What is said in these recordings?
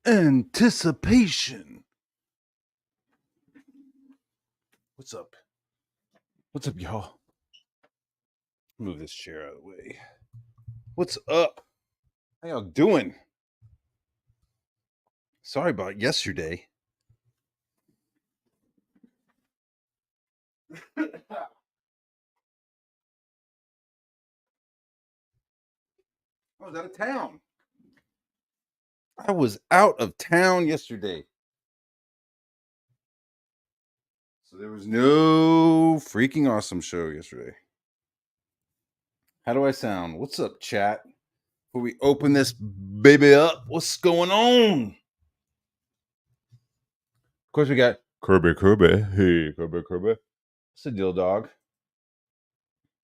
Anticipation. What's up? What's up, y'all? Move this chair out of the way. What's up? How y'all doing? Sorry about yesterday. I was out of town. I was out of town yesterday. So there was no freaking awesome show yesterday. How do I sound? What's up, chat? Before we open this baby up, what's going on? Of course, we got Kirby. Hey, Kirby. What's the deal, dog?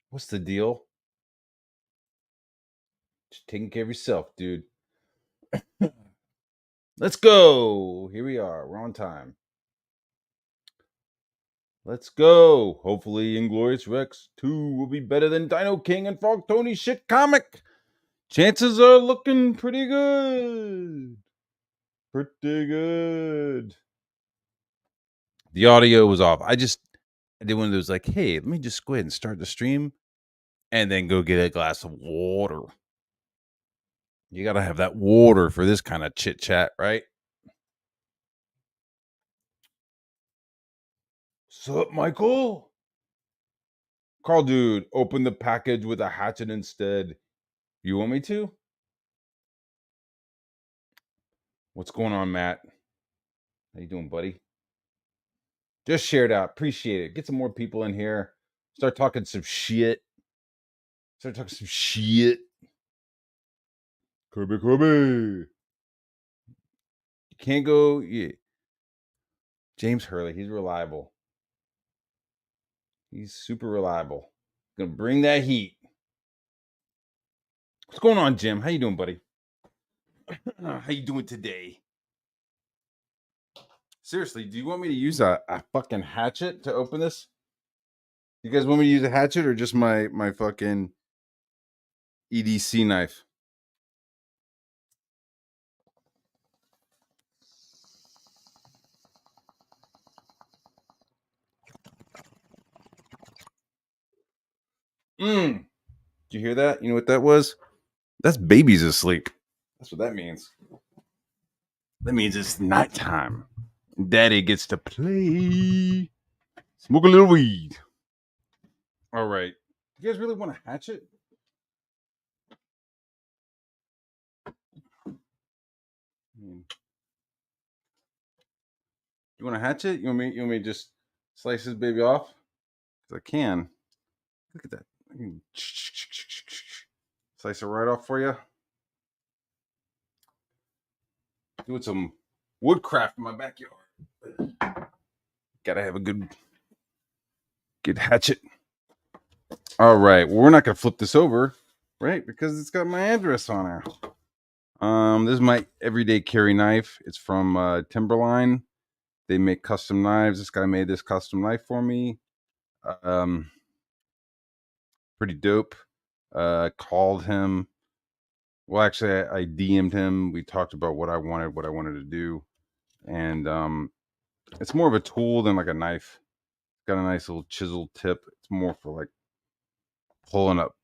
What's the deal? Just taking care of yourself, dude. Let's go. Here we are. We're on time. Let's go. Hopefully, Inglorious Rex 2 will be better than Dino King and Frog Tony shit comic. Chances are looking pretty good. Pretty good. The audio was off. I did one of those like, hey, let me just go ahead and start the stream and then go get a glass of water. You got to have that water for this kind of chit chat, right? Sup, Michael? Carl, dude, open the package with a hatchet instead. You want me to? What's going on, Matt? How you doing, buddy? Just share it out. Appreciate it. Get some more people in here. Start talking some shit. Kirby. You can't go. Yeah. James Hurley, he's reliable. He's super reliable. Gonna bring that heat. What's going on, Jim? How you doing, buddy? How you doing today? Seriously, do you want me to use a fucking hatchet to open this? You guys want me to use a hatchet or just my fucking EDC knife? Did you hear that? You know what that was? That's babies asleep. That's what that means. That means it's nighttime. Daddy gets to play. Smoke a little weed. All right. You guys really want a hatchet? You want a hatchet? You want me to just slice this baby off? Because I can. Look at that. I can slice it right off for you. Doing some woodcraft in my backyard. Gotta have a good hatchet. All right. Well, we're not gonna flip this over, right? Because it's got my address on there. This is my everyday carry knife. It's from Timberline. They make custom knives. This guy made this custom knife for me. Pretty dope. Called him. Well, actually, I DM'd him. We talked about what I wanted to do, and it's more of a tool than like a knife. It's got a nice little chisel tip. It's more for like pulling up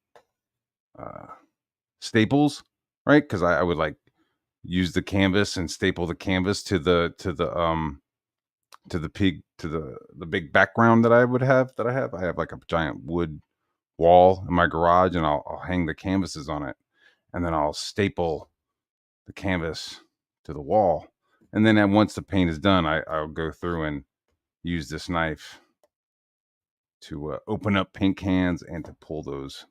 staples, right? Because I would like use the canvas and staple the canvas to the big background that I have. I have like a giant wood wall in my garage, and I'll hang the canvases on it, and then I'll staple the canvas to the wall, and then once the paint is done, I'll go through and use this knife to open up paint cans and to pull those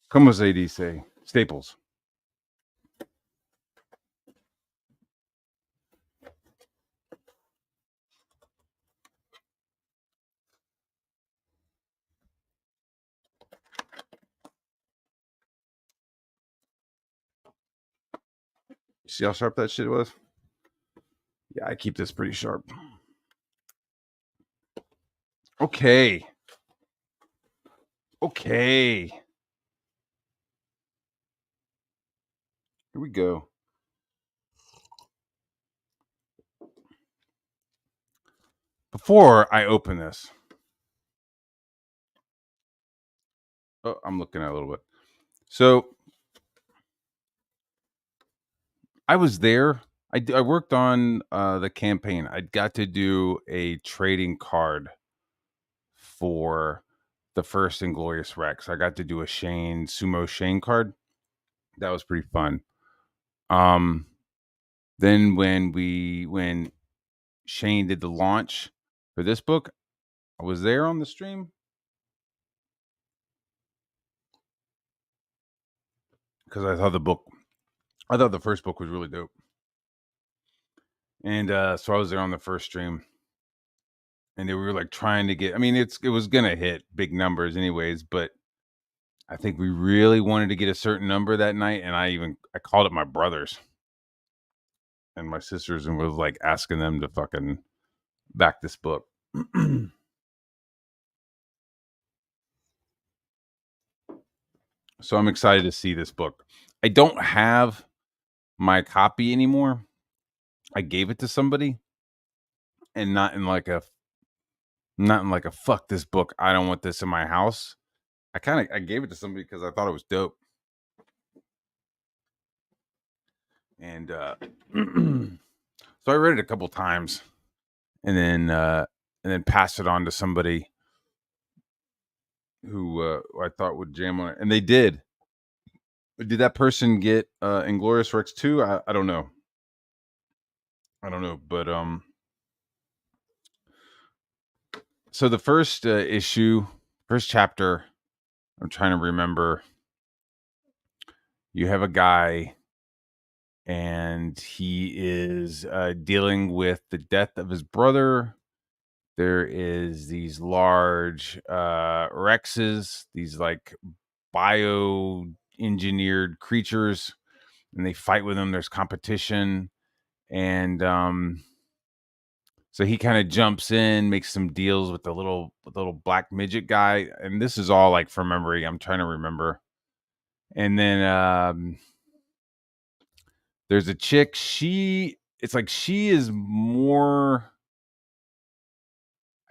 como se dice, staples. See how sharp that shit was? Yeah, I keep this pretty sharp. Okay. Here we go. before I open this, oh, I'm looking at a little bit. So I was there. I worked on the campaign. I got to do a trading card for the first Inglorious Rex. I got to do a Sumo Shane card. That was pretty fun. Um, then when Shane did the launch for this book, I was there on the stream because I thought the first book was really dope, and so I was there on the first stream, and they were like trying to get. I mean, it was gonna hit big numbers anyways, but I think we really wanted to get a certain number that night, and I called up my brothers and my sisters and was like asking them to fucking back this book. So I'm excited to see this book. I don't have my copy anymore. I gave it to somebody, and not in like a fuck this book. I don't want this in my house. I gave it to somebody because I thought it was dope. And so I read it a couple times, and then passed it on to somebody who I thought would jam on it, and they did. Did that person get Inglorious Rex 2? I don't know. I don't know, but so the first first chapter, I'm trying to remember. You have a guy, and he is dealing with the death of his brother. There is these large Rexes, these like bio engineered creatures, and they fight with them. There's competition, and so he kind of jumps in, makes some deals with the little black midget guy, and this is all like from memory. I'm trying to remember. And then there's a chick. It's like she is more.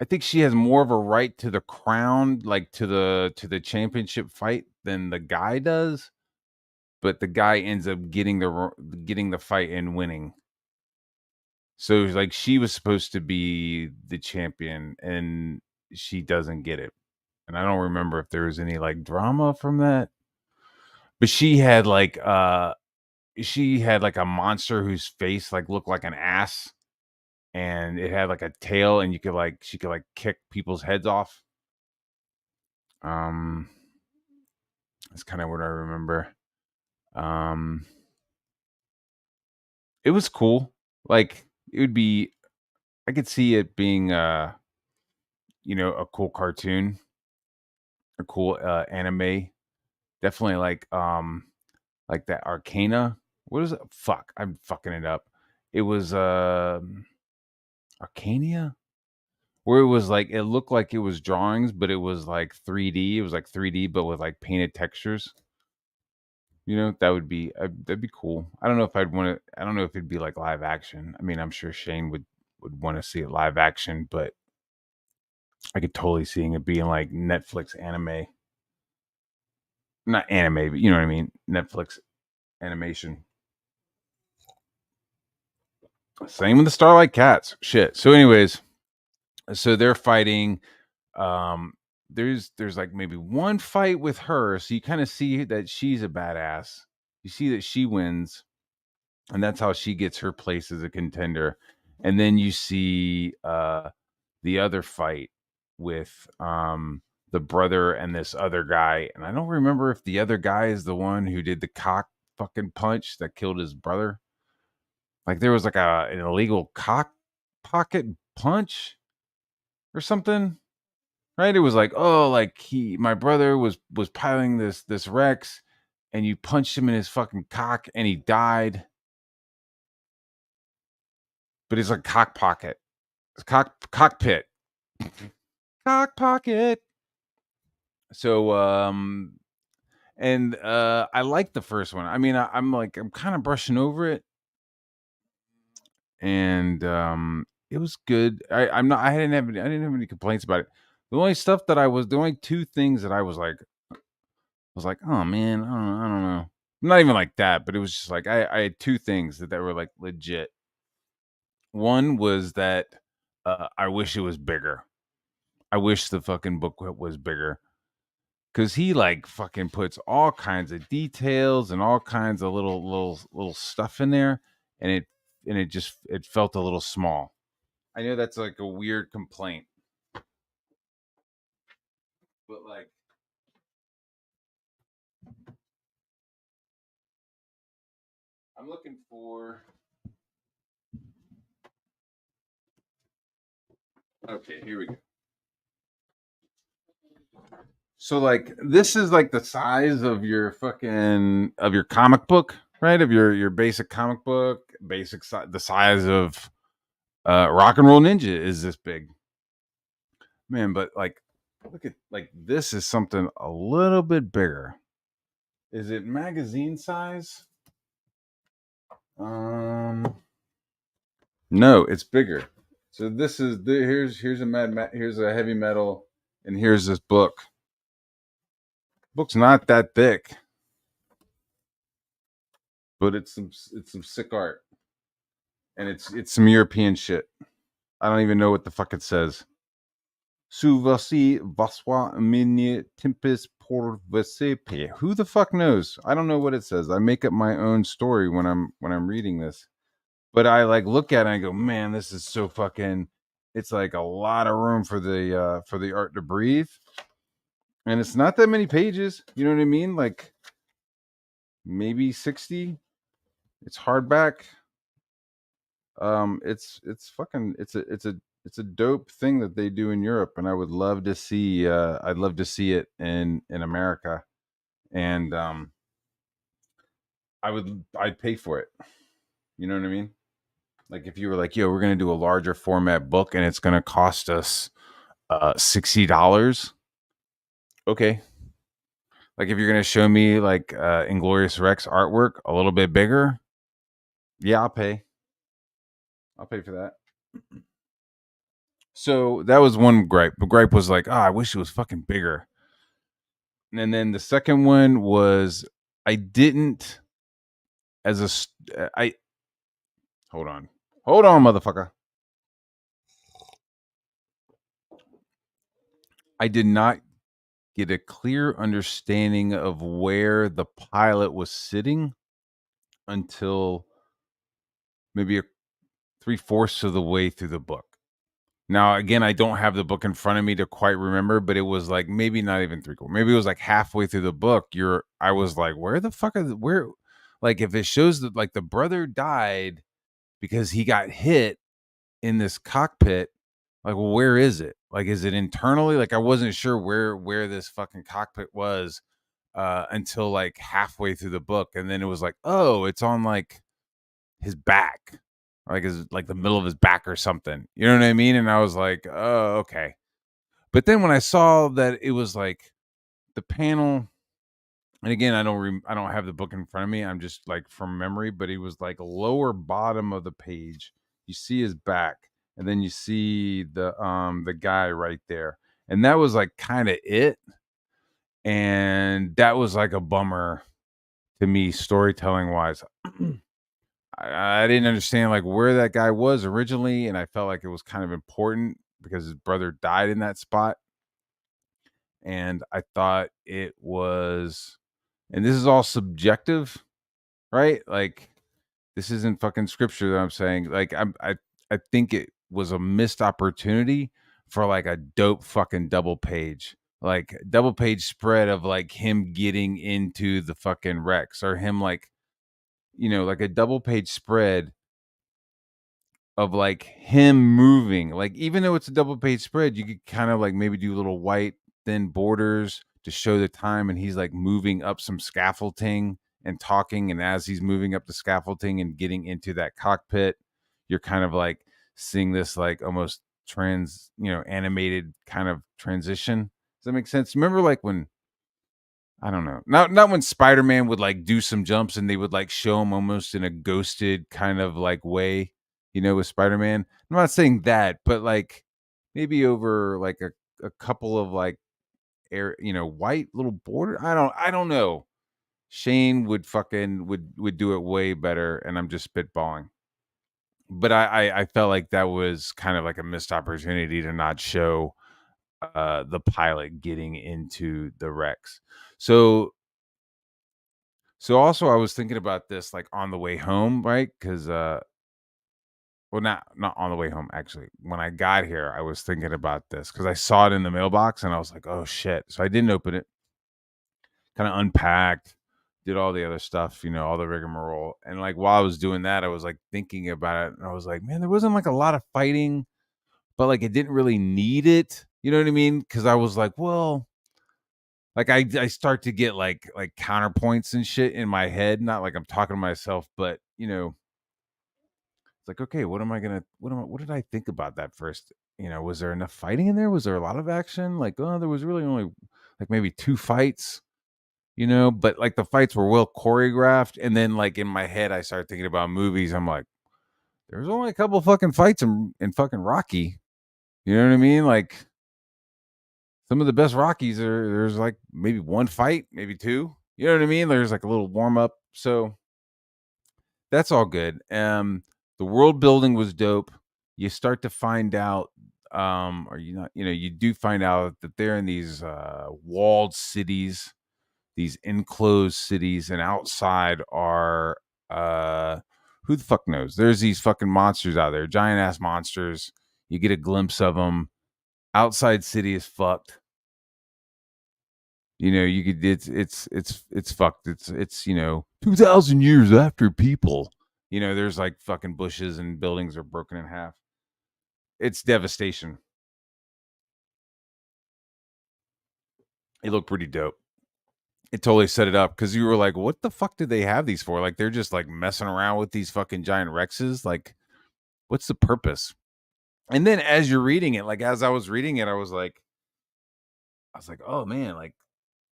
I think she has more of a right to the crown, like to the championship fight than the guy does. But the guy ends up getting the fight and winning. So like she was supposed to be the champion, and she doesn't get it. And I don't remember if there was any like drama from that. But she had like a monster whose face like looked like an ass, and it had like a tail, and she could like kick people's heads off. Um that's kind of what I remember. Um it was cool. Like it would be I could see it being a cool cartoon, a cool anime. Definitely like that Arcana. What is it? Fuck, I'm fucking it up. It was Arcania, where it was like it looked like it was drawings, but it was like 3D. It was like 3D, but with like painted textures. That would be that'd be cool. I don't know if I'd want to. I don't know if it'd be like live action. I mean, I'm sure Shane would want to see it live action, but I could totally seeing it being like Netflix anime, not anime, but you know what I mean, Netflix animation. Same with the Starlight Cats. Shit. So, anyways, so they're fighting. Um, there's like maybe one fight with her, so you kind of see that she's a badass. You see that she wins, and that's how she gets her place as a contender. And then you see the other fight with the brother and this other guy, and I don't remember if the other guy is the one who did the cock fucking punch that killed his brother. Like there was like an illegal cock pocket punch or something, right? It was like, oh, like my brother was piloting this Rex, and you punched him in his fucking cock, and he died. But it's like cock pocket, it's cockpit, cock pocket. So and I like the first one. I mean, I'm kind of brushing over it, and it was good. I didn't have any complaints about it. The only two things that I was like, oh man, I don't know. Not even like that, but it was just like I had two things that were like legit. One was that I wish it was bigger. I wish the fucking book was bigger because he like fucking puts all kinds of details and all kinds of little stuff in there, and it felt a little small. I know that's like a weird complaint, but like I'm looking for. Okay, here we go. So like this is like the size of your fucking of your comic book, right? Of your basic comic book, the size of Rock and Roll Ninja is this big. Man, but like look at like this is something a little bit bigger. Is it magazine size? Um no, it's bigger. So this is here's a heavy metal and here's this book. Book's not that thick, but it's some sick art. And it's some European shit. I don't even know what the fuck it says. Su voci vaswa mini tempest por vesepe. Who the fuck knows? I don't know what it says. I make up my own story when I'm reading this. But I like look at it and I go, man, this is so fucking. It's like a lot of room for the art to breathe, and it's not that many pages. You know what I mean? Like maybe 60. It's hardback. It's fucking it's a dope thing that they do in Europe, and I would love to see. I'd love to see it in America, and I'd pay for it. You know what I mean? Like if you were like, yo, we're gonna do a larger format book, and it's gonna cost us $60. Okay. Like if you're gonna show me like Inglorious Rex artwork a little bit bigger, yeah, I'll pay. I'll pay for that. So that was one gripe. The gripe was like, oh, I wish it was fucking bigger. And then the second one was I didn't as I hold on, motherfucker. I did not get a clear understanding of where the pilot was sitting until maybe 3/4 of the way through the book. Now, again, I don't have the book in front of me to quite remember, but it was like maybe not even 3/4. Maybe it was like halfway through the book. I was like, where the fuck where? Like, if it shows that like the brother died because he got hit in this cockpit, like, well, where is it? Like, is it internally? Like, I wasn't sure where this fucking cockpit was until like halfway through the book, and then it was like, oh, it's on like his back, like his like the middle of his back or something. You know what I mean? And I was like, oh, okay. But then when I saw that it was like the panel, and again, I don't have the book in front of me. I'm just like from memory, but it was like lower bottom of the page. You see his back, and then you see the guy right there, and that was like kind of it. And that was like a bummer to me, storytelling wise. I didn't understand like where that guy was originally, and I felt like it was kind of important because his brother died in that spot. And I thought it was, and this is all subjective, right? Like this isn't fucking scripture that I'm saying. Like I think it was a missed opportunity for like a dope fucking double page spread of like him getting into the fucking Rex, or him like, you know, like a double page spread of like him moving. Like even though it's a double page spread, you could kind of like maybe do little white thin borders to show the time, and he's like moving up some scaffolding and talking, and as he's moving up the scaffolding and getting into that cockpit, you're kind of like seeing this like almost animated kind of transition. Does that make sense? Remember like when, I don't know, not when Spider-Man would like do some jumps and they would like show him almost in a ghosted kind of like way, with Spider-Man. I'm not saying that, but like maybe over like a couple of like white little border. I don't know. Shane would do it way better, and I'm just spitballing. But I felt like that was kind of like a missed opportunity to not show the pilot getting into the Rex. So also I was thinking about this like on the way home, right? Because well, not on the way home actually. When I got here, I was thinking about this because I saw it in the mailbox and I was like, oh shit. So I didn't open it. Kind of unpacked, did all the other stuff, all the rigmarole. And like while I was doing that, I was like thinking about it, and I was like, man, there wasn't like a lot of fighting, but like it didn't really need it. You know what I mean? Because I was like, well, like I start to get like counterpoints and shit in my head. Not like I'm talking to myself, but it's like, okay, what did I think about that first? Was there enough fighting in there? Was there a lot of action? Like, oh, there was really only like maybe two fights, but like the fights were well choreographed. And then like in my head, I started thinking about movies. I'm like, there's only a couple fucking fights in fucking Rocky. You know what I mean? Like some of the best Rockies there's like maybe one fight, maybe two. You know what I mean? There's like a little warm up. So that's all good. The world building was dope. You start to find out, or you not, you do find out that they're in these walled cities, these enclosed cities, and outside are who the fuck knows? There's these fucking monsters out there, giant ass monsters. You get a glimpse of them. Outside city is fucked. You could it's fucked. It's 2,000 years after people. There's like fucking bushes and buildings are broken in half. It's devastation. It looked pretty dope. It totally set it up because you were like, what the fuck did they have these for? Like they're just like messing around with these fucking giant Rexes. Like, what's the purpose? And then as you're reading it, like as I was reading it, I was like, oh man, like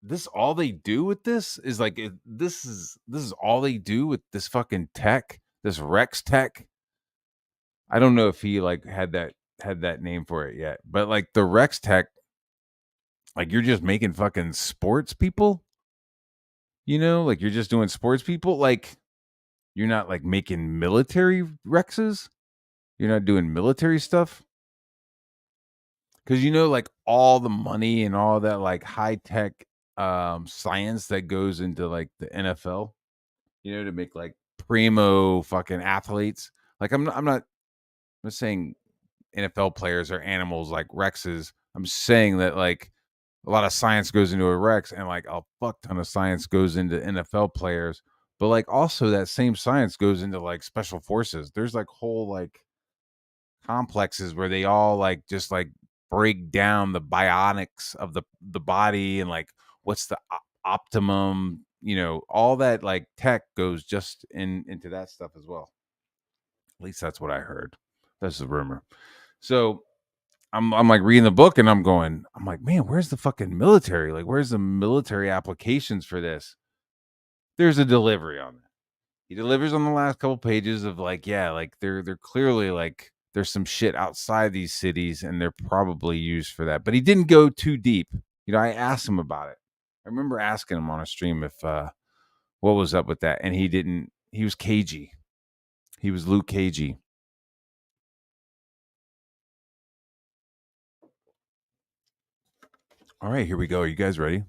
this all they do with this is like this is all they do with this fucking tech, this Rex tech. I don't know if he like had that name for it yet, but like the Rex tech, like you're just making fucking sports people, like you're just doing sports people, like you're not like making military Rexes, you're not doing military stuff. Because like all the money and all that like high tech science that goes into like the NFL, to make like primo fucking athletes. Like I'm not saying NFL players are animals like Rexes. I'm saying that like a lot of science goes into a Rex and like a fuck ton of science goes into NFL players. But like also that same science goes into like special forces. There's like whole like complexes where they all like just like break down the bionics of the body and like what's the optimum, all that like tech goes just into that stuff as well. At least that's what I heard. That's the rumor. So I'm like reading the book and I'm like, man, where's the fucking military? Like, where's the military applications for this? There's a delivery on that. He delivers on the last couple pages of like, yeah, like they're clearly like there's some shit outside these cities and they're probably used for that. But he didn't go too deep. I asked him about it. I remember asking him on a stream if what was up with that, and he didn't. He was cagey. He was Luke cagey. All right, here we go. Are you guys ready?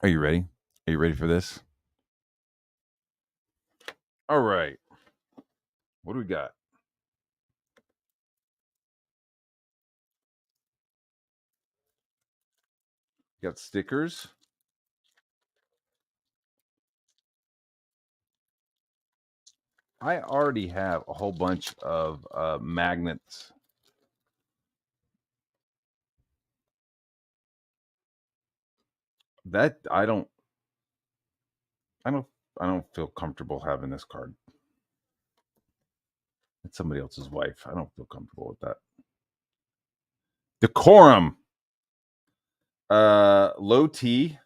Are you ready? Are you ready for this? All right. What do we got? Got stickers. I already have a whole bunch of magnets. That I don't, I don't feel comfortable having this card. It's somebody else's wife. I don't feel comfortable with that. Decorum. Low T.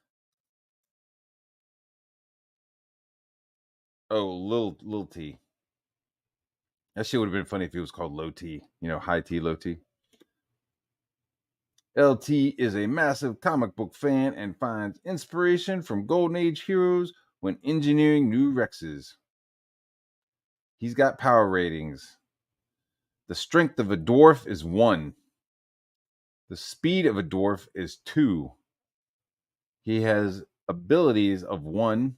Oh, little T. That shit would have been funny if it was called Low T. You know, High T, Low T. LT is a massive comic book fan and finds inspiration from Golden Age heroes when engineering new Rexes. He's got power ratings. The strength of a dwarf is 1. The speed of a dwarf is 2. He has abilities of 1,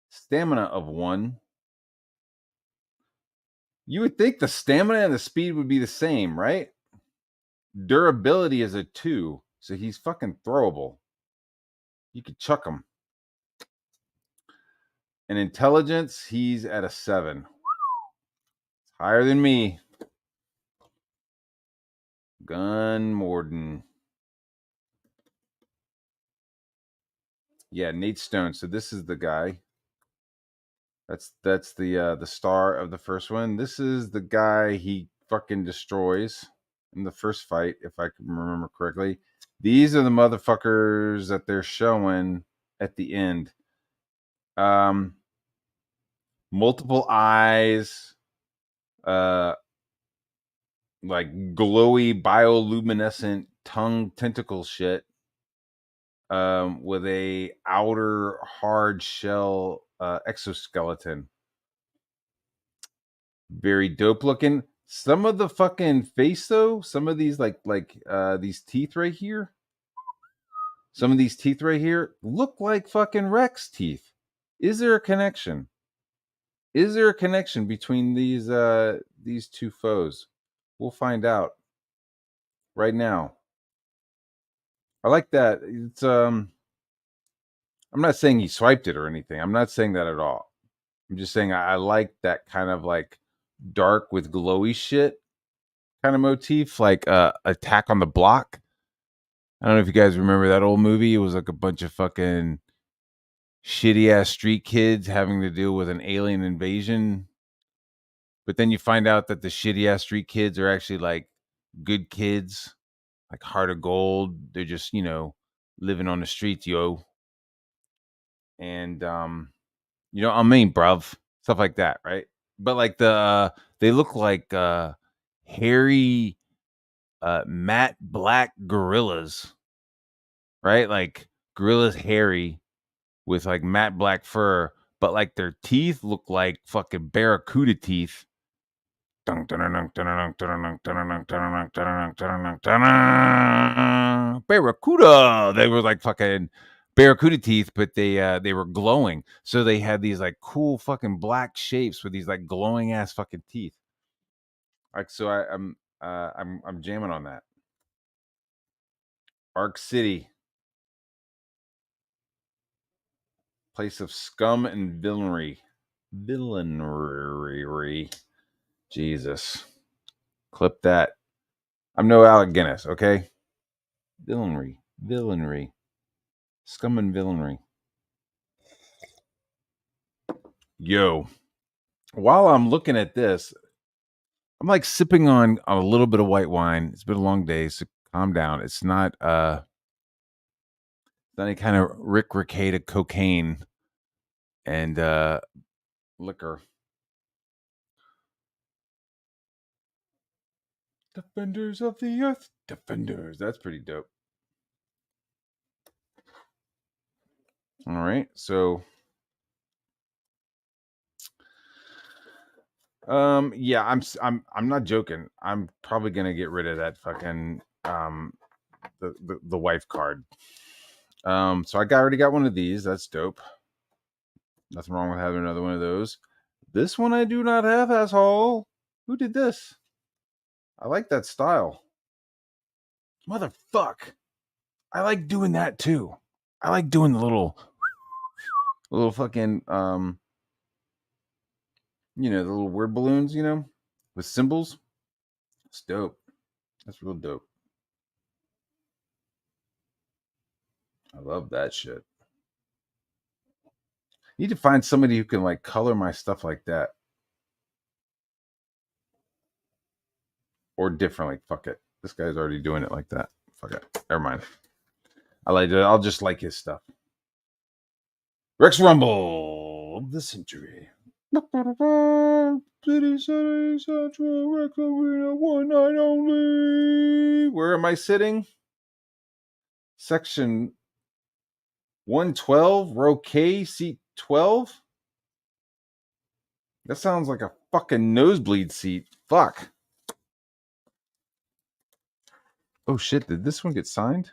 stamina of 1. You would think the stamina and the speed would be the same, right? Durability is a 2, so he's fucking throwable. You could chuck him. And intelligence, he's at a 7. It's higher than me. Gun Morden. Yeah, Nate Stone. So this is the guy. That's the star of the first one. This is the guy he fucking destroys in the first fight, if I can remember correctly. These are the motherfuckers that they're showing at the end. Multiple eyes, like glowy bioluminescent tongue tentacle shit, with a outer hard shell exoskeleton. Very dope looking. Some of the fucking face though, some of these like these teeth right here. Some of these teeth right here look like fucking Rex teeth. Is there a connection? Is there a connection between these two foes? We'll find out right now. I like that. It's I'm not saying he swiped it or anything. I'm not saying that at all. I'm just saying I like that kind of like dark with glowy shit kind of motif, like Attack on the Block. I don't know if you guys remember that old movie. It was like a bunch of fucking shitty ass street kids having to deal with an alien invasion. But then you find out that the shitty ass street kids are actually like good kids, like heart of gold. They're just, you know, living on the streets, yo. And you know, I mean, bruv, stuff like that, right? But like they look like hairy matte black gorillas, right? Like gorillas hairy with like matte black fur, but like their teeth look like fucking barracuda teeth. Barracuda. They were like fucking barracuda teeth, but they were glowing. So they had these like cool fucking black shapes with these like glowing ass fucking teeth. Like so I'm jamming on that. Arc City. Place of scum and villainy. Villainy. Jesus. Clip that. I'm no Alec Guinness, okay? Villainy. Scum and villainy. Yo. While I'm looking at this, I'm like sipping on a little bit of white wine. It's been a long day, so calm down. It's not any kind of Rick Ricada cocaine and liquor. Defenders of the Earth. Defenders. That's pretty dope. All right. So yeah, I'm not joking. I'm probably going to get rid of that fucking the wife card. So I already got one of these. That's dope. Nothing wrong with having another one of those. This one I do not have, asshole. Who did this? I like that style. Motherfuck. I like doing that too. I like doing the little fucking you know, the little word balloons, you know, with symbols. It's dope. That's real dope. I love that shit. Need to find somebody who can like color my stuff like that. Or differently. Fuck it. This guy's already doing it like that. Fuck it. Never mind. I'll just like his stuff. Rex Rumble of the century. City Central Rex Arena, one night only. Where am I sitting? Section 112, row K, seat 12. That sounds like a fucking nosebleed seat. Fuck. Oh shit, did this one get signed?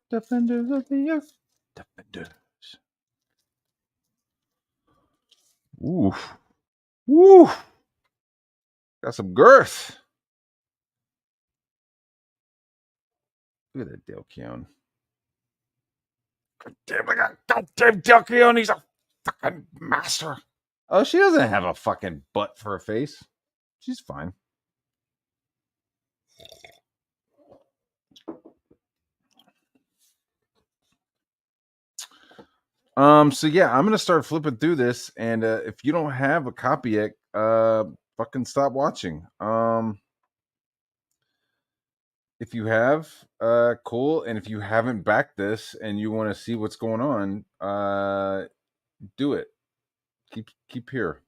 Defenders of the Earth. Defenders. Ooh. Woo. Got some girth. Look at that Dale Keown. Goddamn Dale Keown, he's a fucking master. Oh, she doesn't have a fucking butt for a face. She's fine. So yeah, I'm gonna start flipping through this, and if you don't have a copy yet, fucking stop watching. If you have, cool, and if you haven't backed this and you want to see what's going on, do it. Keep here.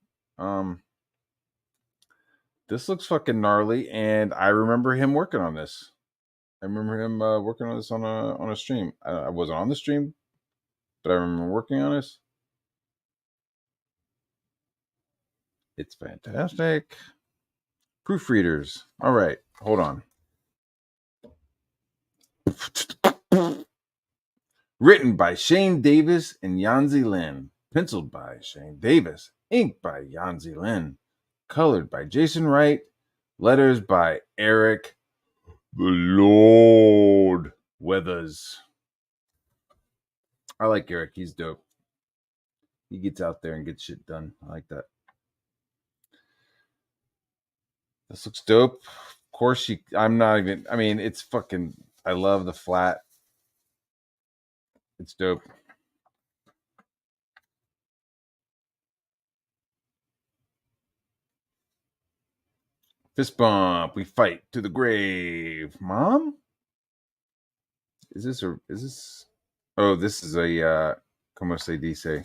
This looks fucking gnarly, and I remember him working on this. I remember him working on this on a stream. I wasn't on the stream, but I remember working on this. It's fantastic. Proofreaders. All right, hold on. Written by Shane Davis and Yanzi Lin. Penciled by Shane Davis. Inked by Yanzi Lin. Colored by Jason Wright. Letters by Eric the Lord Weathers. I like Eric. He's dope. He gets out there and gets shit done. I like that. This looks dope. Of course, I'm not even. I mean, it's fucking. I love the flat. It's dope. Fist bump. We fight to the grave. Mom? Is this oh, this is a como se dice.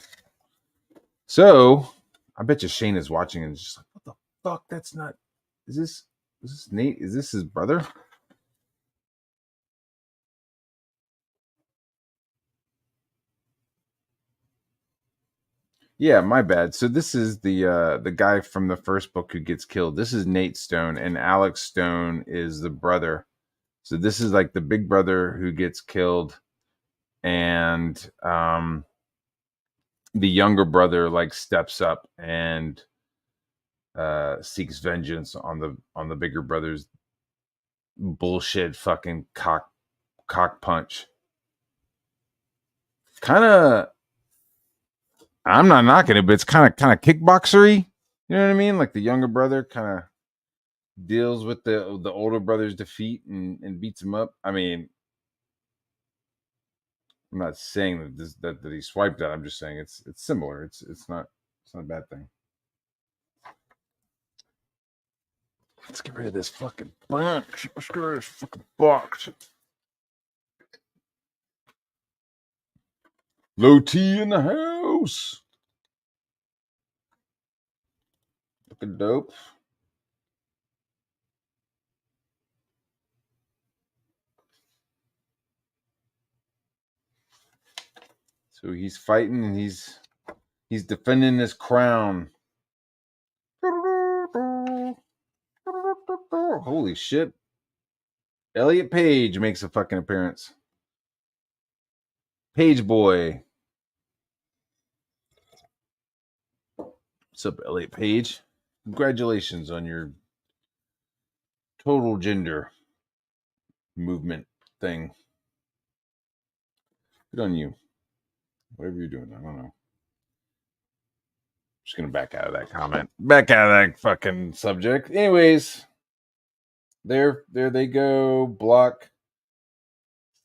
So I bet you Shane is watching and is just like, what the fuck? That's not is this Nate? Is this his brother? Yeah, my bad. So this is the guy from the first book who gets killed. This is Nate Stone, and Alex Stone is the brother. So this is like the big brother who gets killed, and the younger brother like steps up and seeks vengeance on the bigger brother's bullshit fucking cock punch. Kind of, I'm not knocking it, but it's kind of kickboxery. You know what I mean? Like the younger brother kind of deals with the older brother's defeat and beats him up. I mean, I'm not saying that he swiped out. I'm just saying it's similar. It's not a bad thing. Let's get rid of this fucking box. Let's get rid of this fucking box. Low T in the house. Looking dope. So he's fighting and he's defending his crown. Holy shit. Elliot Page makes a fucking appearance. Page boy. What's up, Elliot Page? Congratulations on your total gender movement thing. Good on you. Whatever you're doing, I don't know. Just gonna back out of that comment. Back out of that fucking subject. Anyways, there they go. Block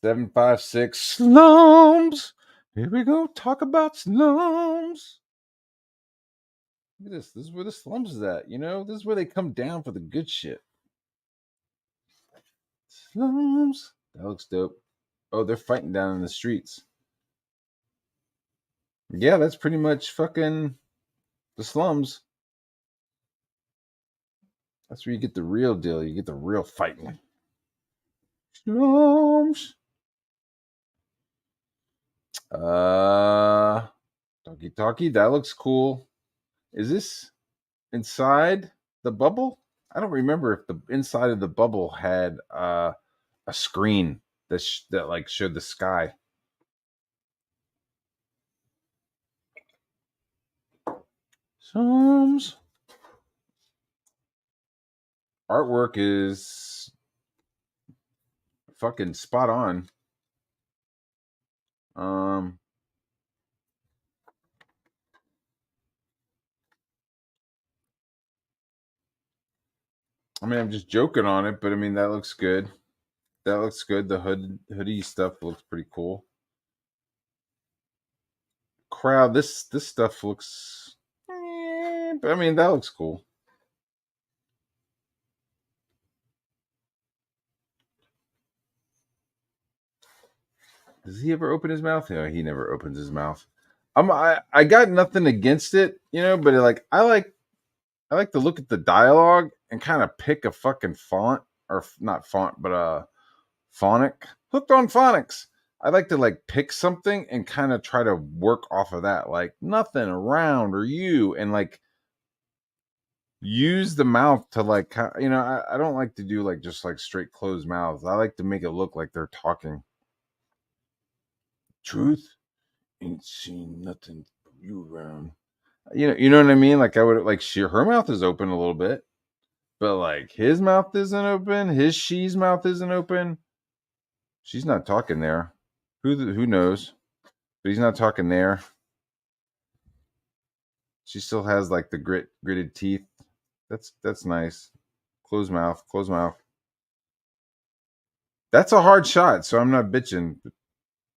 756 slums. Here we go. Talk about slums. Look at this. This is where the slums is at. You know, this is where they come down for the good shit. Slums. That looks dope. Oh, they're fighting down in the streets. Yeah, that's pretty much fucking the slums. That's where you get the real deal. You get the real fighting. Slums. Uh, Talkie Talkie. That looks cool. Is this inside the bubble? I don't remember if the inside of the bubble had a screen that like showed the sky. Slums. Artwork is fucking spot on. Um, I mean, I'm just joking on it, but I mean that looks good. That looks good. The hoodie stuff looks pretty cool. Crowd, this stuff looks. But I mean that looks cool. Does he ever open his mouth? No, he never opens his mouth. I got nothing against it, but I like to look at the dialogue and kind of pick a fucking font or not font, but phonic. Hooked on phonics. I like to like pick something and kind of try to work off of that, like nothing around or you, and like use the mouth to like, I don't like to do like just like straight closed mouths. I like to make it look like they're talking. Truth ain't seen nothing you around. You know what I mean? Like I would like her mouth is open a little bit, but like his mouth isn't open. She's mouth isn't open. She's not talking there. Who knows? But he's not talking there. She still has like the gritted teeth. That's nice. Close mouth, close mouth. That's a hard shot, so I'm not bitching.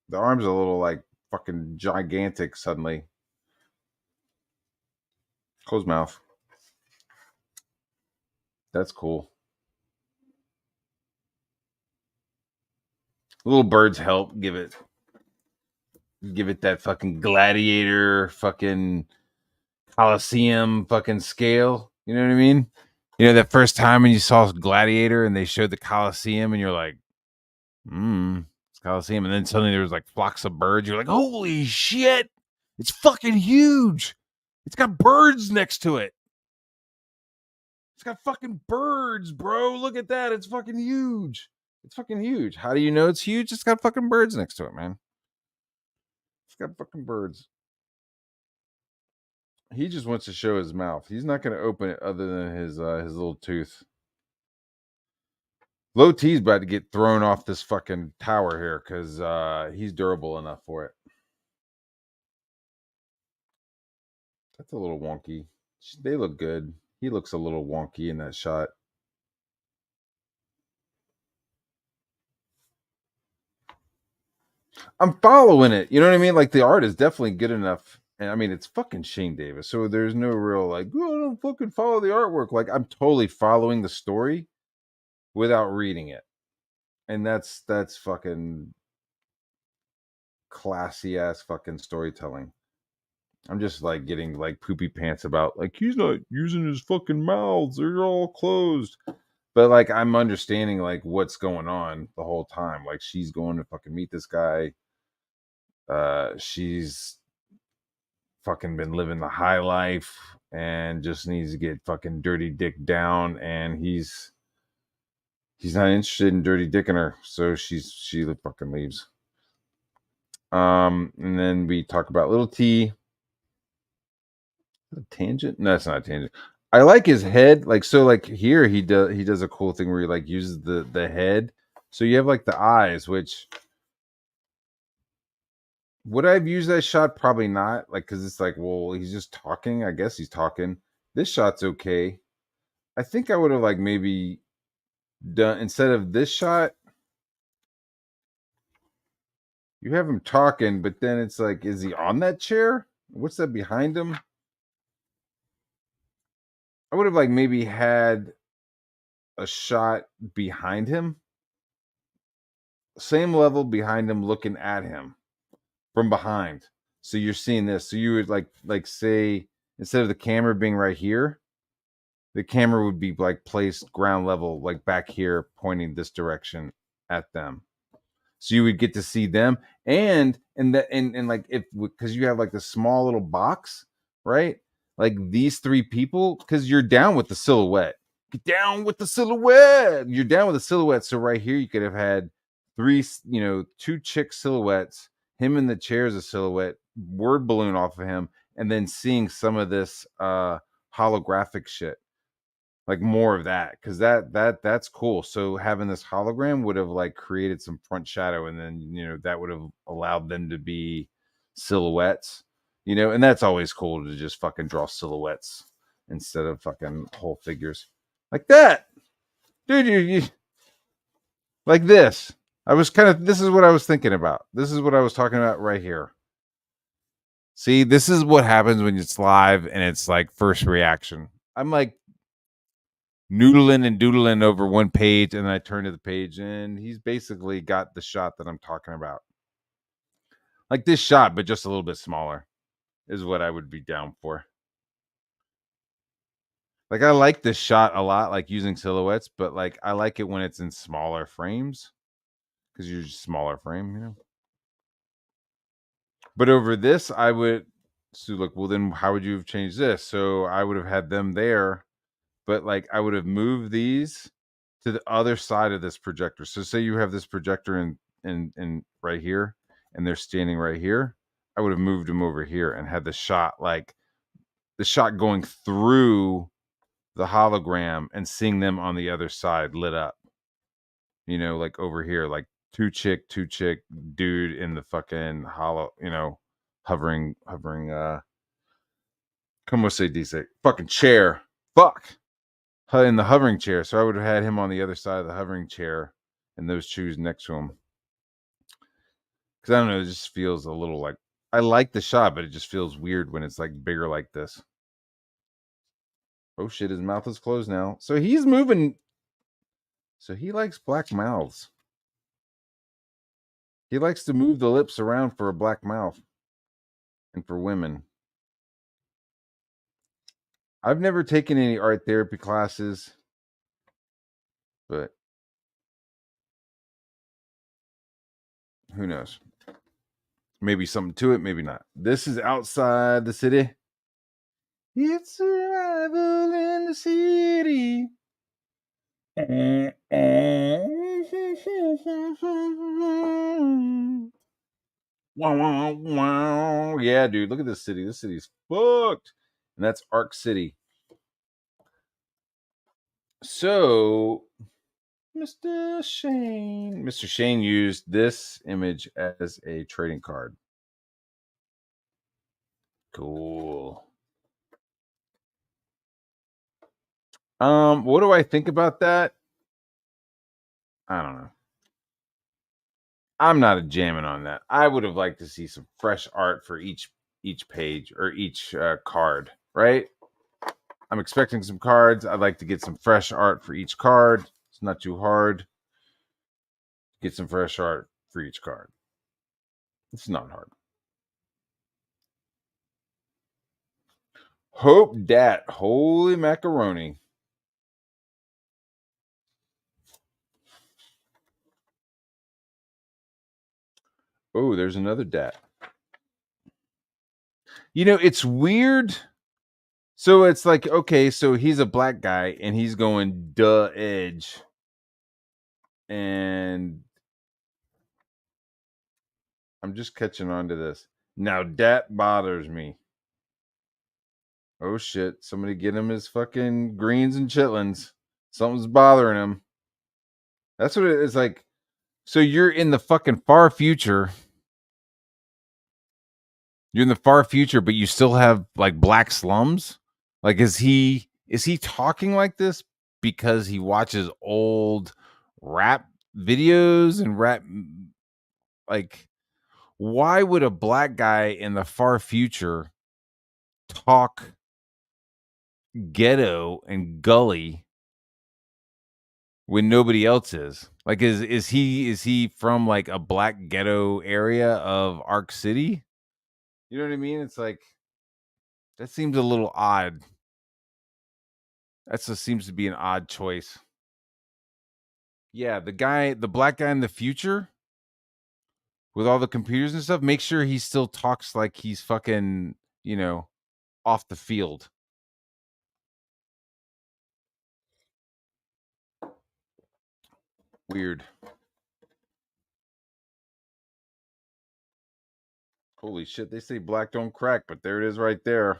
The arm's a little like fucking gigantic suddenly. Close mouth. That's cool. Little birds help give it that fucking gladiator fucking Coliseum fucking scale. You know what I mean? That first time when you saw Gladiator and they showed the Coliseum and you're like, it's Coliseum. And then suddenly there was like flocks of birds. You're like, holy shit. It's fucking huge. It's got birds next to it. It's got fucking birds, bro. Look at that. It's fucking huge. It's fucking huge. How do you know it's huge? It's got fucking birds next to it, man. It's got fucking birds. He just wants to show his mouth. He's not going to open it other than his little tooth. Low T's about to get thrown off this fucking tower here because he's durable enough for it. That's a little wonky. They look good. He looks a little wonky in that shot. I'm following it. You know what I mean? Like the art is definitely good enough. And I mean, it's fucking Shane Davis. So there's no real like, oh, I don't fucking follow the artwork. Like I'm totally following the story without reading it. And that's fucking classy ass fucking storytelling. I'm just like getting like poopy pants about like he's not using his fucking mouths. They're all closed. But like I'm understanding like what's going on the whole time. Like she's going to fucking meet this guy. She's fucking been living the high life and just needs to get fucking dirty dick down and he's not interested in dirty dicking her. So she fucking leaves. And then we talk about little T. A tangent? No, it's not a tangent. I like his head. Like so, like here he does a cool thing where he like uses the head. So you have like the eyes, which would I've used that shot? Probably not. Like because it's like, well, he's just talking. I guess he's talking. This shot's okay. I think I would have like maybe done instead of this shot. You have him talking, but then it's like, is he on that chair? What's that behind him? I would have like maybe had a shot behind him same level behind him, looking at him from behind. So you're seeing this. So you would like say, instead of the camera being right here, the camera would be like placed ground level, like back here, pointing this direction at them. So you would get to see them, and like, if, because you have like the small little box, right? Like these three people, because you're down with the silhouette. Get down with the silhouette. You're down with the silhouette. So right here, you could have had three, two chick silhouettes, him in the chair as a silhouette, word balloon off of him, and then seeing some of this holographic shit, like more of that, because that's cool. So having this hologram would have like created some front shadow, and then that would have allowed them to be silhouettes, and that's always cool to just fucking draw silhouettes instead of fucking whole figures like that, dude. You like this. This is what I was thinking about. This is what I was talking about right here. See, this is what happens when it's live and it's like first reaction. I'm like noodling and doodling over one page, and then I turn to the page, and he's basically got the shot that I'm talking about. Like this shot, but just a little bit smaller is what I would be down for. Like, I like this shot a lot, like using silhouettes, but like I like it when it's in smaller frames, because you're just smaller frame. But over this, I would, so look, well, then how would you have changed this? So I would have had them there, but like I would have moved these to the other side of this projector. So say you have this projector in right here, and they're standing right here. I would have moved them over here and had the shot, like the shot going through the hologram and seeing them on the other side lit up. Like over here, like two chick, dude in the fucking hovering, como se dice, fucking chair. Fuck. In the hovering chair. So I would have had him on the other side of the hovering chair and those shoes next to him. Because I don't know, it just feels a little like, I like the shot, but it just feels weird when it's like bigger like this. Oh shit, his mouth is closed now. So he's moving. So he likes black mouths. He likes to move the lips around for a black mouth and for women. I've never taken any art therapy classes, but who knows? Maybe something to it, maybe not. This is outside the city. It's arrival in the city. Yeah, dude, look at this city. This city's fucked. And that's Arc City. So, Mr. Shane used this image as a trading card. Cool. What do I think about that? I don't know. I'm not a jamming on that. I would have liked to see some fresh art for each page or each card, right? I'm expecting some cards. I'd like to get some fresh art for each card. It's not too hard. Get some fresh art for each card. It's not hard. Hope dat. Holy macaroni. Oh, there's another dat. It's weird. So it's like, okay, so he's a black guy and he's going duh edge. And I'm just catching on to this. Now that bothers me. Oh shit, somebody get him his fucking greens and chitlins. Something's bothering him. That's what it is like. So you're in the fucking far future. You're in the far future, but you still have like black slums? Like, is he talking like this because he watches old rap videos and rap, like, why would a black guy in the far future talk ghetto and gully when nobody else is? Like, is he from like a black ghetto area of Arc City? You know what I mean? It's like that seems a little odd. That just seems to be an odd choice. Yeah, the black guy in the future with all the computers and stuff, make sure he still talks like he's fucking, you know, off the field. Weird. Holy shit, they say black don't crack, but there it is right there.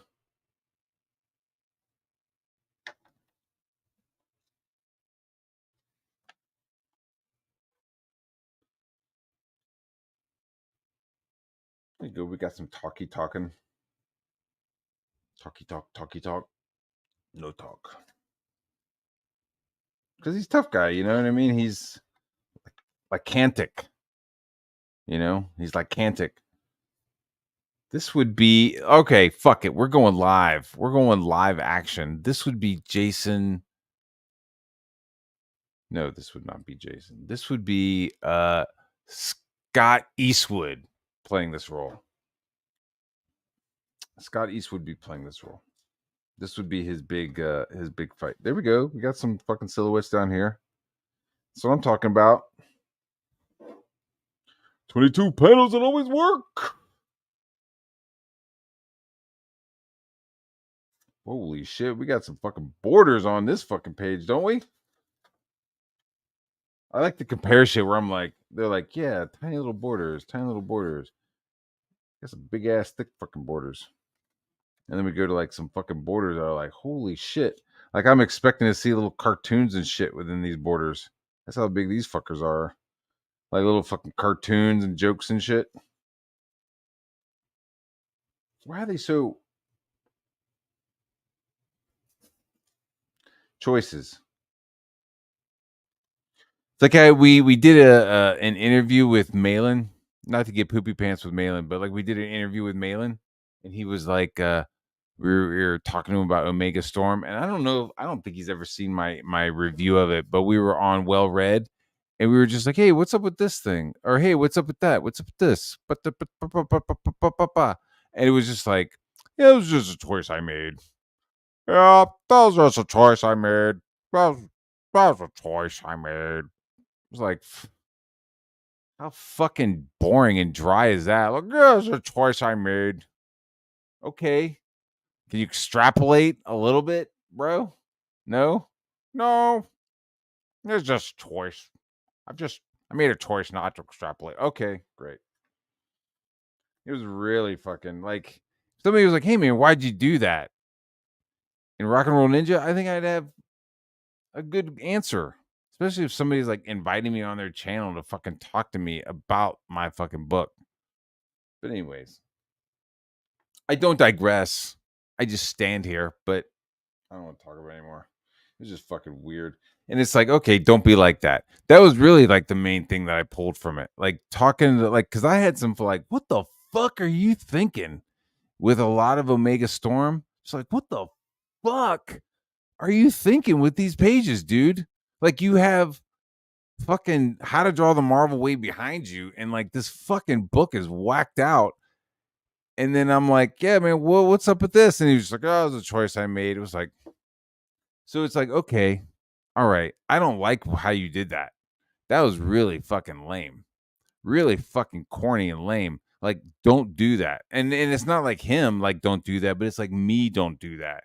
There you go. We got some talking. Talky talk. No talk. Because he's tough guy, you know what I mean? He's like Cantic. You know? He's like Cantic. This would be okay, fuck it. We're going live. We're going live action. This would be Jason. No, this would not be Jason. This would be Scott Eastwood playing this role. Scott Eastwood would be playing this role. This would be his big fight. There we go. We got some fucking silhouettes down here. That's what I'm talking about. 22 panels that always work. Holy shit, we got some fucking borders on this fucking page, don't we? I like the compare shit where I'm like, they're like, yeah, tiny little borders. Got some big ass thick fucking borders. And then we go to like some fucking borders that are like, holy shit. Like I'm expecting to see little cartoons and shit within these borders. That's how big these fuckers are. Like little fucking cartoons and jokes and shit. Why are they so choices? It's like we did an interview with Malin, not to get poopy pants with Malin, but like we did an interview with Malin, and he was like, we were talking to him about Omega Storm, and I don't think he's ever seen my review of it, but we were on Well Read, and we were just like, hey, what's up with this thing, or hey, what's up with that, what's up with this, and it was just like, yeah, it was just a choice I made. Yeah, that was just a choice I made. That was a choice I made. It was like, how fucking boring and dry is that? Like, yeah, it's a choice I made. Okay. Can you extrapolate a little bit, bro? No? No. It's just a choice. I made a choice not to extrapolate. Okay, great. It was really fucking like somebody was like, hey man, why'd you do that? In Rock and Roll Ninja, I think I'd have a good answer. Especially if somebody's like inviting me on their channel to fucking talk to me about my fucking book. But anyways, I don't digress. I just stand here, but I don't want to talk about it anymore. It's just fucking weird. And it's like, okay, don't be like that. That was really like the main thing that I pulled from it. Like talking to like, cause I had some for like, what the fuck are you thinking with a lot of Omega Storm? It's like, what the fuck are you thinking with these pages, dude? Like you have fucking How to Draw the Marvel Way behind you, and like this fucking book is whacked out. And then I'm like, yeah, man, what's up with this? And he was just like, oh, it was a choice I made. It was like, so it's like, okay, all right. I don't like how you did that. That was really fucking lame. Really fucking corny and lame. Like, don't do that. And it's not like him, like, don't do that, but it's like me, don't do that.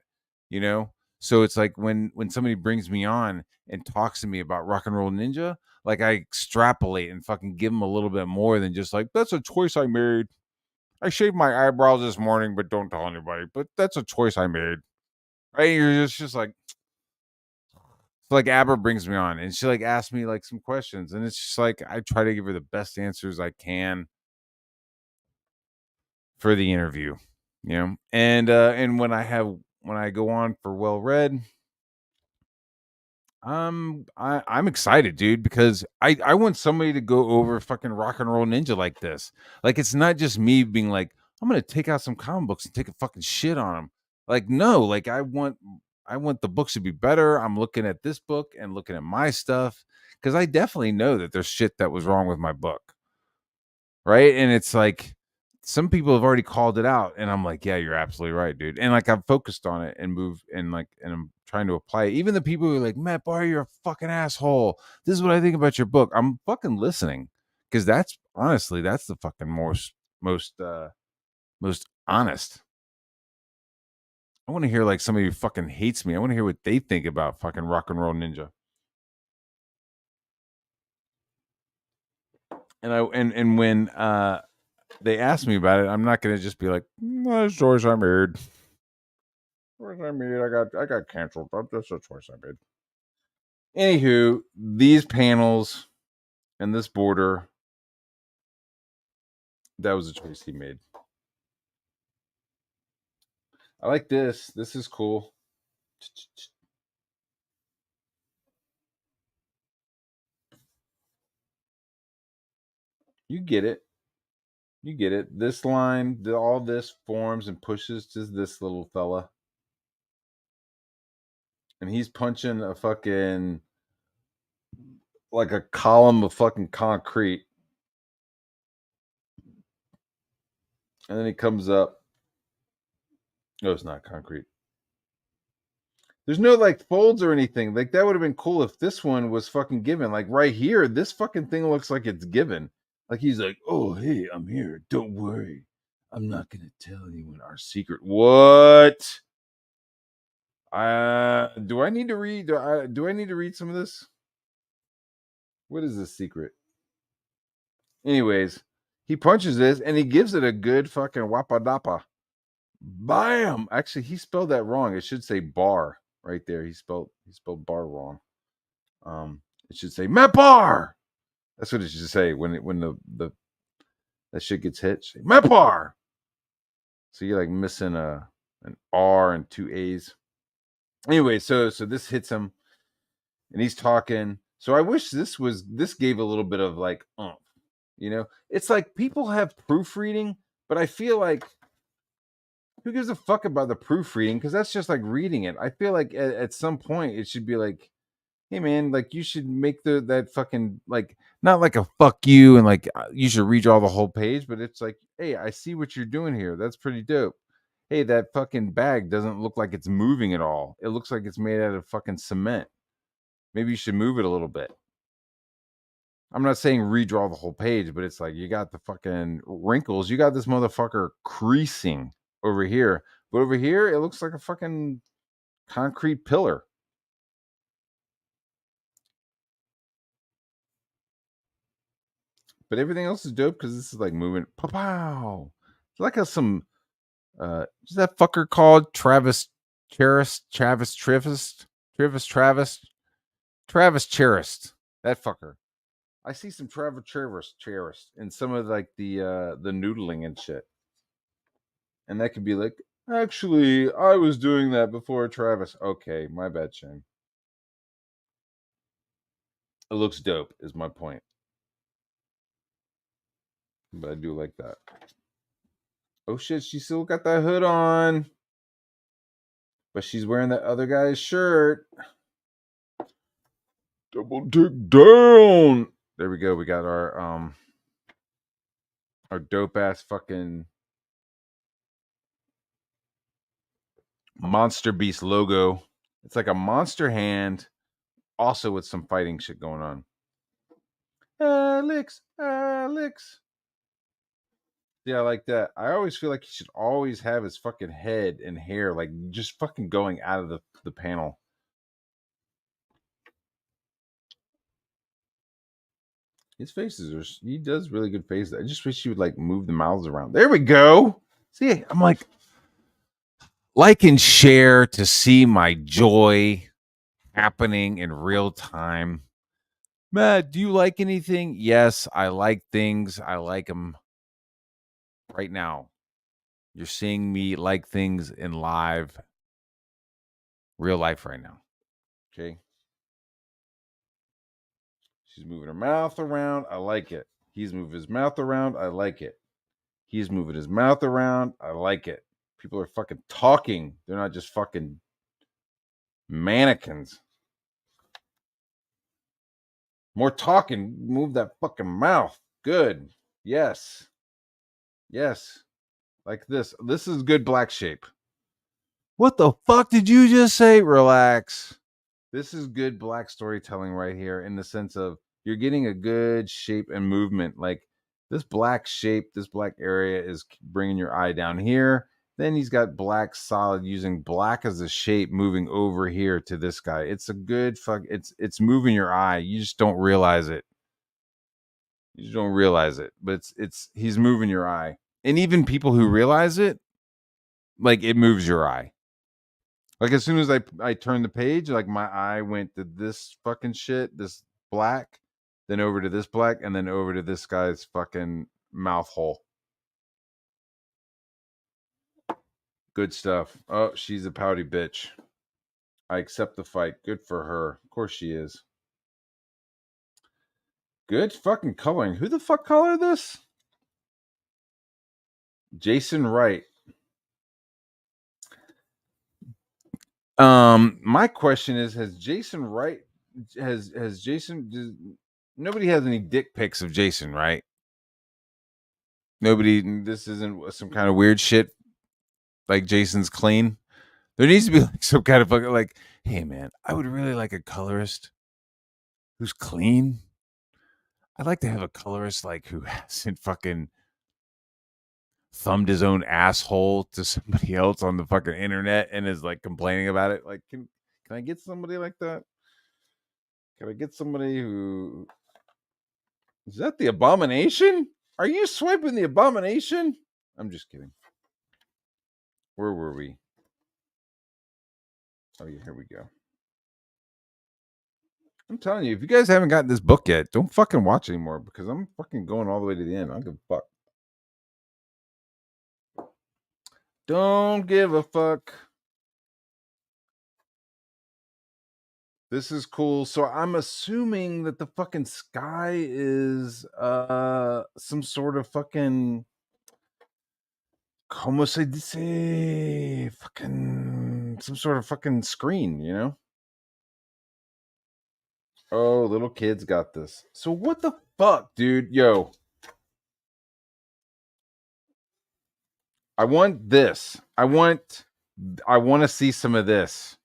You know? So it's like when somebody brings me on and talks to me about Rock and Roll Ninja, like I extrapolate and fucking give them a little bit more than just like, that's a choice I made. I shaved my eyebrows this morning, but don't tell anybody. But that's a choice I made. Right? You're just like, so like Abra brings me on and she like asks me like some questions, and it's just like I try to give her the best answers I can for the interview, you know. And when I go on for Well Read, I'm excited, dude, because I want somebody to go over fucking Rock and Roll Ninja like this. Like it's not just me being like, I'm gonna take out some comic books and take a fucking shit on them. Like, no, like I want I want the books to be better. I'm looking at this book and looking at my stuff because I definitely know that there's shit that was wrong with my book, right? And it's like some people have already called it out, and I'm like, yeah, you're absolutely right, dude. And like I've focused on it and moved and I'm trying to apply it. Even the people who are like, Matt Barr, you're a fucking asshole. This is what I think about your book. I'm fucking listening because that's honestly that's the fucking most honest. I want to hear like somebody who fucking hates me. I want to hear what they think about fucking Rock and Roll Ninja. And when they ask me about it, I'm not gonna just be like, "Well, it's a choice I made. Choice I made. I got canceled. But that's a choice I made." Anywho, these panels and this border, that was a choice he made. I like this. This is cool. You get it. You get it. This line, all this forms and pushes to this little fella. And he's punching a fucking like a column of fucking concrete. And then he comes up. No, it's not concrete. There's no like folds or anything. Like that would have been cool if this one was fucking given. Like right here, this fucking thing looks like it's given. Like he's like, "Oh, hey, I'm here. Don't worry. I'm not gonna tell anyone our secret." What? Do I need to read? Do I need to read some of this? What is this secret? Anyways, he punches this and he gives it a good fucking wapadapa. Bam! Actually, he spelled that wrong. It should say bar right there. He spelled bar wrong. It should say Met Bar. That's what it should say when the that shit gets hit. Say, Met Bar. So you're like missing an R and two A's. Anyway, so this hits him and he's talking. So I wish this gave a little bit of like it's like people have proofreading, but I feel like who gives a fuck about the proofreading? Because that's just like reading it. I feel like at some point it should be like, hey man, like you should make that fucking like not like a fuck you and like you should read all the whole page, but it's like, hey, I see what you're doing here. That's pretty dope. Hey, that fucking bag doesn't look like it's moving at all. It looks like it's made out of fucking cement. Maybe you should move it a little bit. I'm not saying redraw the whole page, but it's like you got the fucking wrinkles. You got this motherfucker creasing over here, but over here it looks like a fucking concrete pillar. But everything else is dope because this is like moving. Pow! It's like is that fucker called Travis Charist? Travis Charist. That fucker. I see some Travis Charist in some of like the noodling and shit. And that could be like, actually, I was doing that before Travis. Okay, my bad, Shane. It looks dope, is my point. But I do like that. Oh shit, she still got that hood on. But she's wearing that other guy's shirt. Double dick down. There we go. We got our dope ass fucking Monster Beast logo. It's like a monster hand, also with some fighting shit going on. Alex. Yeah, I like that. I always feel like he should always have his fucking head and hair like just fucking going out of the panel. His faces he does really good faces. I just wish he would like move the mouths around. There we go. See, I'm like and share to see my joy happening in real time. Matt, do you like anything? Yes, I like things. I like them right now. You're seeing me like things in real life right now. Okay. She's moving her mouth around. I like it. He's moving his mouth around. I like it. He's moving his mouth around. I like it. People are fucking talking. They're not just fucking Mannequins. More talking. Move that fucking mouth. Good. Yes. Yes. Like this. This is good black shape. What the fuck did you just say? Relax. This is good black storytelling right here in the sense of you're getting a good shape and movement. Like this black shape, this black area is bringing your eye down here. Then he's got black solid using black as a shape moving over here to this guy. It's a good fuck. It's moving your eye. You just don't realize it. You just don't realize it. But it's he's moving your eye. And even people who realize it, like it moves your eye. Like as soon as I turned the page, like my eye went to this fucking shit, this black, then over to this black, and then over to this guy's fucking mouth hole. Good stuff. Oh, she's a pouty bitch. I accept the fight. Good for her. Of course she is. Good fucking coloring. Who the fuck colored this? Jason Wright. My question is, has Jason Wright has Jason nobody has any dick pics of Jason, right? Nobody, this isn't some kind of weird shit like Jason's clean. There needs to be like some kind of fucking like, hey man, I would really like a colorist who's clean. I'd like to have a colorist like who hasn't fucking thumbed his own asshole to somebody else on the fucking internet and is like complaining about it. Like, can I get somebody like that? Can I get somebody who is that the Abomination? Are you swiping the Abomination? I'm just kidding. Where were we? Oh yeah, here we go. I'm telling you, if you guys haven't gotten this book yet, don't fucking watch anymore because I'm fucking going all the way to the end. I don't give a fuck. Don't give a fuck. This is cool. So I'm assuming that the fucking sky is some sort of fucking como se dice fucking some sort of fucking screen, you know? Oh, little kids got this. So what the fuck, dude? Yo, I want this. I want to see some of this.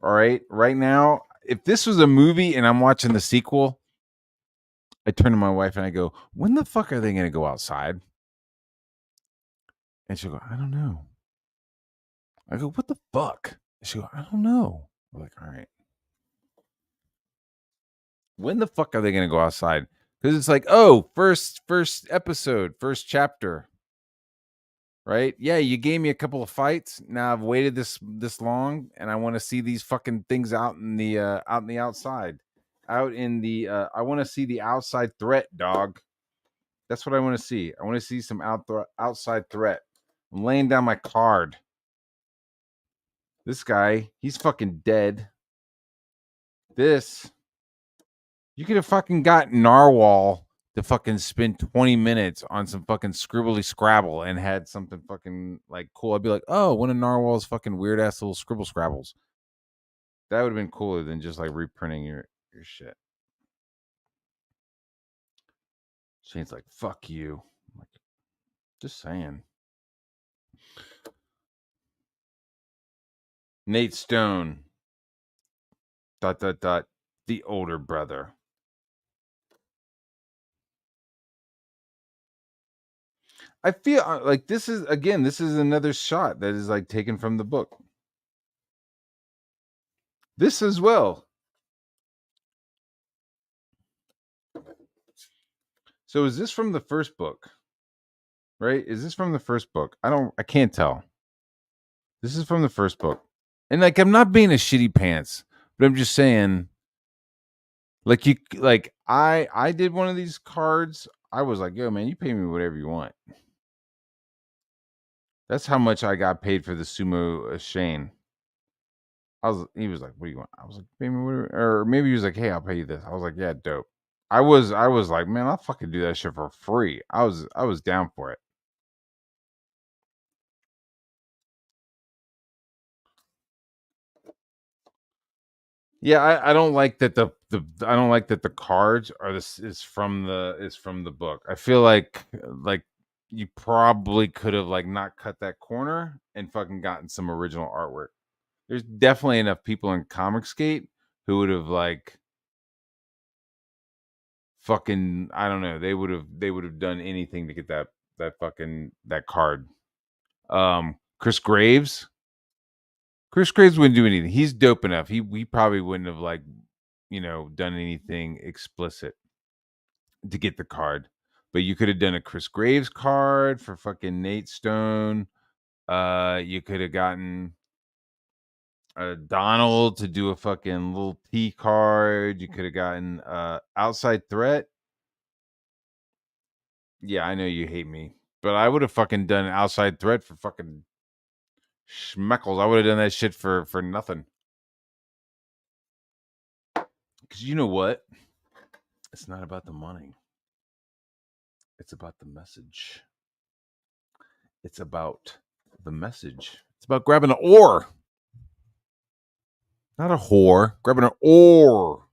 All right. Right now, if this was a movie and I'm watching the sequel, I turn to my wife and I go, when the fuck are they going to go outside? And she'll go, I don't know. I go, what the fuck? And she'll go, I don't know. We're like, all right. When the fuck are they going to go outside? Because it's like, oh, first episode, first chapter. Right? Yeah, you gave me a couple of fights. Now I've waited this long, and I want to see these fucking things out in the outside, out in the. I want to see the outside threat, dog. That's what I want to see. I want to see some outside threat. I'm laying down my card. This guy, he's fucking dead. This, you could have fucking got Narwhal to fucking spend 20 minutes on some fucking scribbly scrabble and had something fucking like cool. I'd be like, oh, one of Narwhal's fucking weird ass little scribble scrabbles. That would have been cooler than just like reprinting your shit. Shane's like, fuck you. I'm like, just saying. Nate Stone. ... The older brother. I feel like this is another shot that is like taken from the book. This as well. So is this from the first book? Right? Is this from the first book? I can't tell. This is from the first book. And like I'm not being a shitty pants, but I'm just saying like I did one of these cards. I was like, yo, man, you pay me whatever you want. That's how much I got paid for the sumo Shane. He was like, what do you want? I was like, pay me whatever. Or maybe he was like, hey, I'll pay you this. I was like, yeah, dope. I was like, man, I'll fucking do that shit for free. I was down for it. Yeah, I don't like that I don't like that the cards are this is from the book. I feel like you probably could have like not cut that corner and fucking gotten some original artwork. There's definitely enough people in Comicsgate who would have like fucking I don't know, they would have done anything to get that fucking that card. Chris Graves. Chris Graves wouldn't do anything. He's dope enough. He probably wouldn't have like, done anything explicit to get the card. But you could have done a Chris Graves card for fucking Nate Stone. You could have gotten Donald to do a fucking little T card. You could have gotten Outside Threat. Yeah, I know you hate me, but I would have fucking done Outside Threat for fucking schmeckles. I would have done that shit for nothing. Because you know what? It's not about the money. It's about the message. It's about the message. It's about grabbing an oar. Not a whore. Grabbing an oar.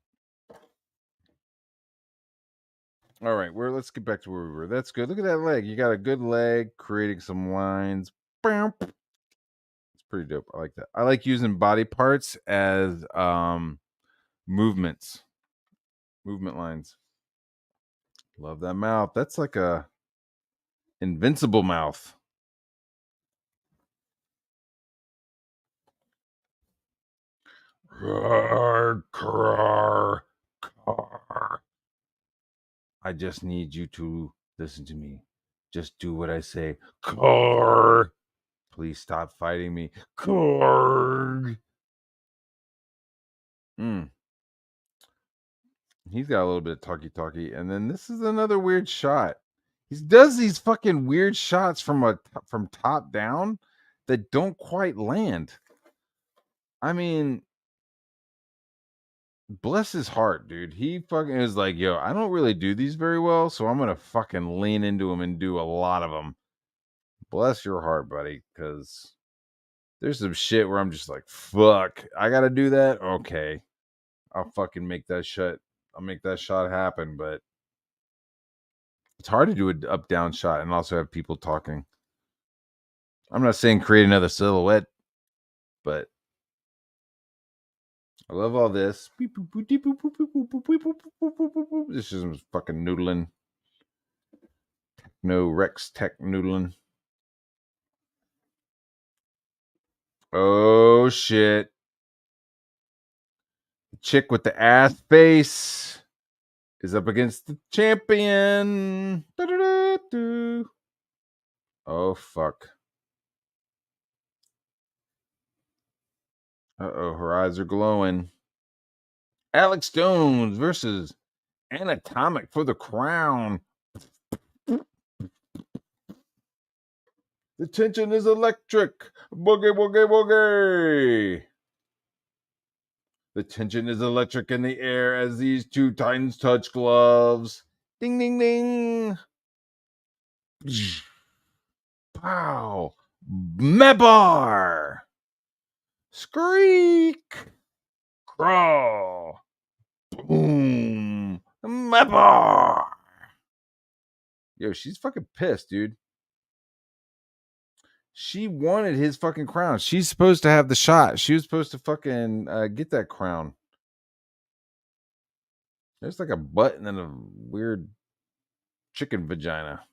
All right, let's get back to where we were. That's good. Look at that leg. You got a good leg, creating some lines. It's pretty dope. I like that. I like using body parts as movement lines. Love that mouth. That's like a invincible mouth. I just need you to listen to me. Just do what I say. Car. Please stop fighting me. Car. He's got a little bit of talkie, and then this is another weird shot. He does these fucking weird shots from top down that don't quite land. I mean, bless his heart, dude. He fucking is like, yo, I don't really do these very well, so I'm gonna fucking lean into them and do a lot of them. Bless your heart, buddy, because there's some shit where I'm just like, fuck, I gotta do that. Okay, I'll fucking make that shot. I'll make that shot happen, but it's hard to do an up down shot and also have people talking. I'm not saying create another silhouette, but I love all this. This is fucking noodling. No Rex Tech noodling. Oh shit. The chick with the ass face is up against the champion. Oh fuck. Uh-oh, her eyes are glowing. Alex Jones versus Anatomic for the crown. The tension is electric. Boogie, boogie, boogie. The tension is electric in the air as these two titans touch gloves. Ding, ding, ding. Pow. Mebar. Screak. Crawl. Boom. Mebar. Yo, she's fucking pissed, dude. She wanted his fucking crown. She's supposed to have the shot. She was supposed to fucking get that crown. There's like a butt and then a weird chicken vagina.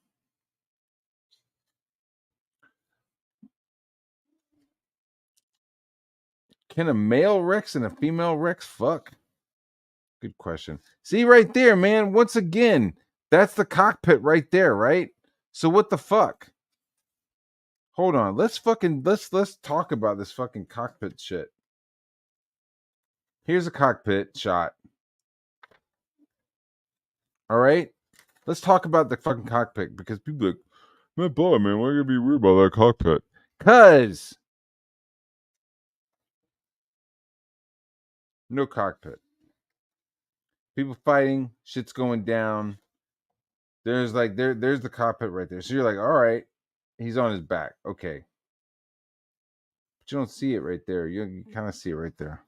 Can a male Rex and a female Rex fuck? Good question. See right there, man. Once again, that's the cockpit right there, right? So what the fuck? Hold on. Let's talk about this fucking cockpit shit. Here's a cockpit shot. All right. Let's talk about the fucking cockpit because people are like, my boy, man, why are you gonna be weird about that cockpit? Cause no cockpit. People fighting, shit's going down. There's like there's the cockpit right there. So you're like, all right, he's on his back. Okay. But you don't see it right there. You kind of see it right there.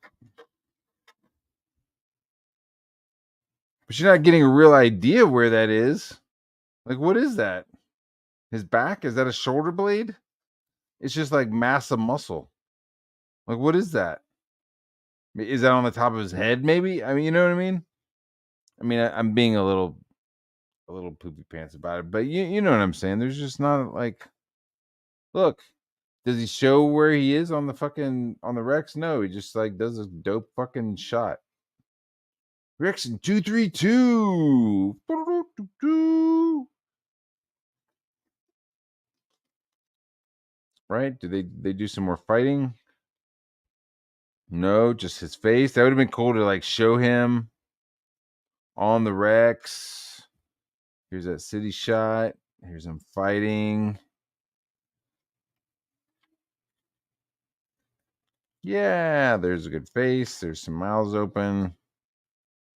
But you're not getting a real idea where that is. Like, what is that? His back? Is that a shoulder blade? It's just like mass of muscle. Like, what is that? Is that on the top of his head? Maybe. I mean, you know what I mean. I'm being a little poopy pants about it, but you know what I'm saying. There's just not like, look. Does he show where he is on the Rex? No, he just like does a dope fucking shot. Rex 232. Right? Do they do some more fighting? No, just his face. That would have been cool to like show him on the Rex. Here's that city shot. Here's him fighting. Yeah, there's a good face. There's some mouths open.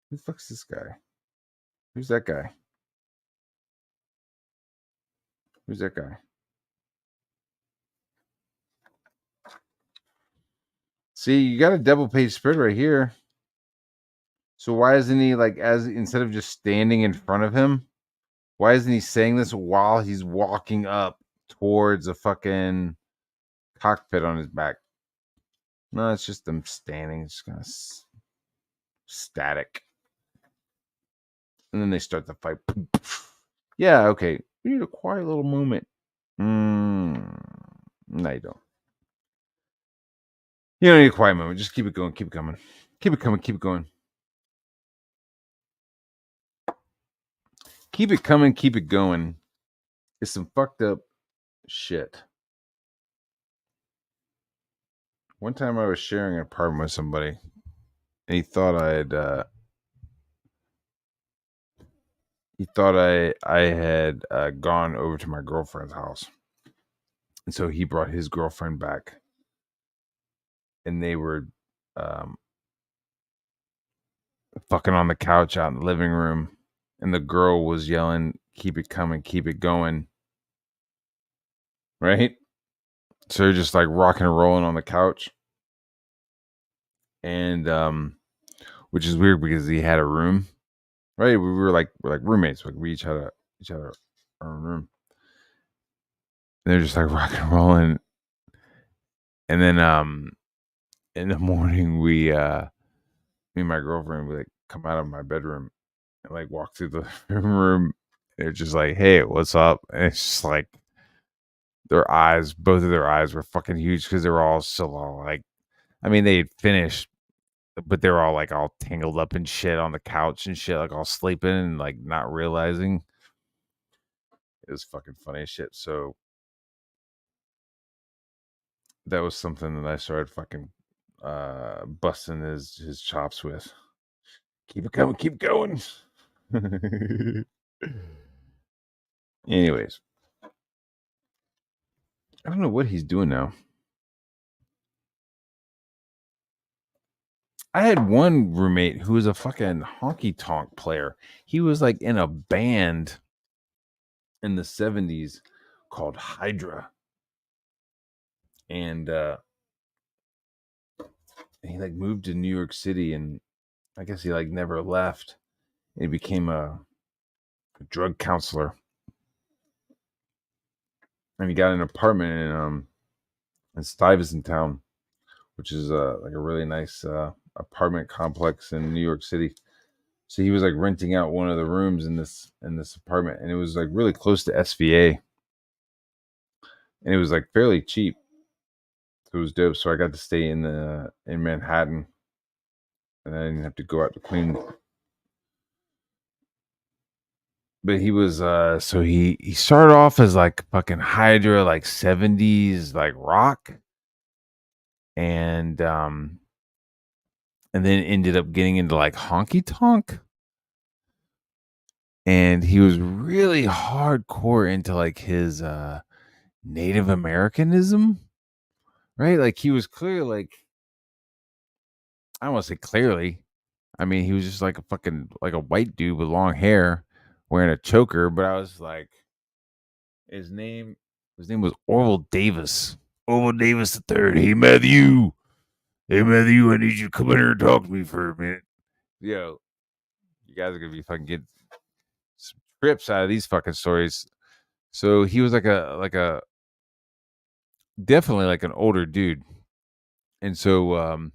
Who the fuck's this guy? Who's that guy? Who's that guy? See, you got a double page spread right here. So why isn't he like, as instead of just standing in front of him, why isn't he saying this while he's walking up towards a fucking cockpit on his back? No, it's just them standing. It's kind of static. And then they start the fight. Yeah, okay. We need a quiet little moment. No, you don't. You don't need a quiet moment. Just keep it going. Keep it coming. Keep it coming. Keep it going. Keep it coming. Keep it going. It's some fucked up shit. One time I was sharing an apartment with somebody, and he thought I had gone over to my girlfriend's house, and so he brought his girlfriend back, and they were fucking on the couch out in the living room, and the girl was yelling, "Keep it coming, keep it going." Right? So they're just like rocking and rolling on the couch. And which is weird because he had a room. Right? We're like roommates. Like we each had our own room. And they're just like rocking and rolling. And then in the morning me and my girlfriend would like come out of my bedroom and like walk through the room. They're just like, "Hey, what's up?" And it's just like both of their eyes were fucking huge because they were all still all like, I mean, they had finished, but they were all like all tangled up and shit on the couch and shit, like all sleeping and like not realizing. It was fucking funny as shit. So that was something that I started fucking busting his chops with. Keep it coming, keep going. Anyways, I don't know what he's doing now. I had one roommate who was a fucking honky tonk player. He was like in a band in the 70s called Hydra. And he like moved to New York City, and I guess he like never left. And he became a drug counselor. And he got an apartment in Stuyvesant Town, which is like a really nice apartment complex in New York City. So he was like renting out one of the rooms in this apartment, and it was like really close to SVA, and it was like fairly cheap. It was dope. So I got to stay in Manhattan, and I didn't have to go out to Queens. But he was so he started off as like fucking Hydra, like 70s like rock, and then ended up getting into like honky tonk. And he was really hardcore into like his Native Americanism, right? Like he was clearly like, I don't want to say clearly. I mean, he was just like a fucking like a white dude with long hair wearing a choker, but I was like, his name was Orville Davis. Orville Davis the third. Hey Matthew. Hey Matthew, I need you to come in here and talk to me for a minute. Yo, You guys are gonna be fucking getting some trips out of these fucking stories. So he was like a definitely like an older dude, and so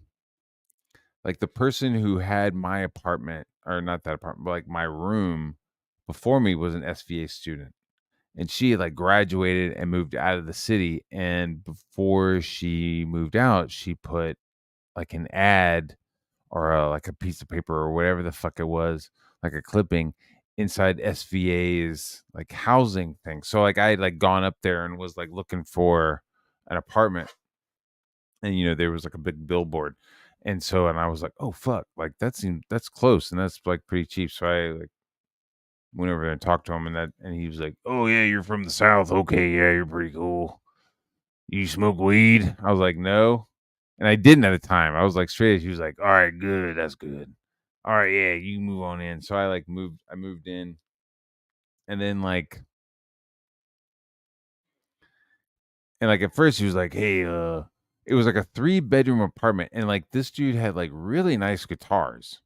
like the person who had my apartment, or not that apartment, but like my room before me, was an SVA student, and she had like graduated and moved out of the city. And before she moved out, she put like an ad, or like a piece of paper or whatever the fuck it was, like a clipping inside SVA's like housing thing. So like I had like gone up there and was like looking for an apartment, and there was like a big billboard. And so, and I was like, oh fuck, like that's close, and that's like pretty cheap. So I like went over there and talked to him, and he was like, oh yeah, you're from the South. Okay, yeah, you're pretty cool. You smoke weed? I was like, no. And I didn't at the time. I was like straight. He was like, all right, good, that's good. All right, yeah, you move on in. So I moved in, and then like at first he was like, hey, it was like a 3-bedroom apartment, and like this dude had like really nice guitars.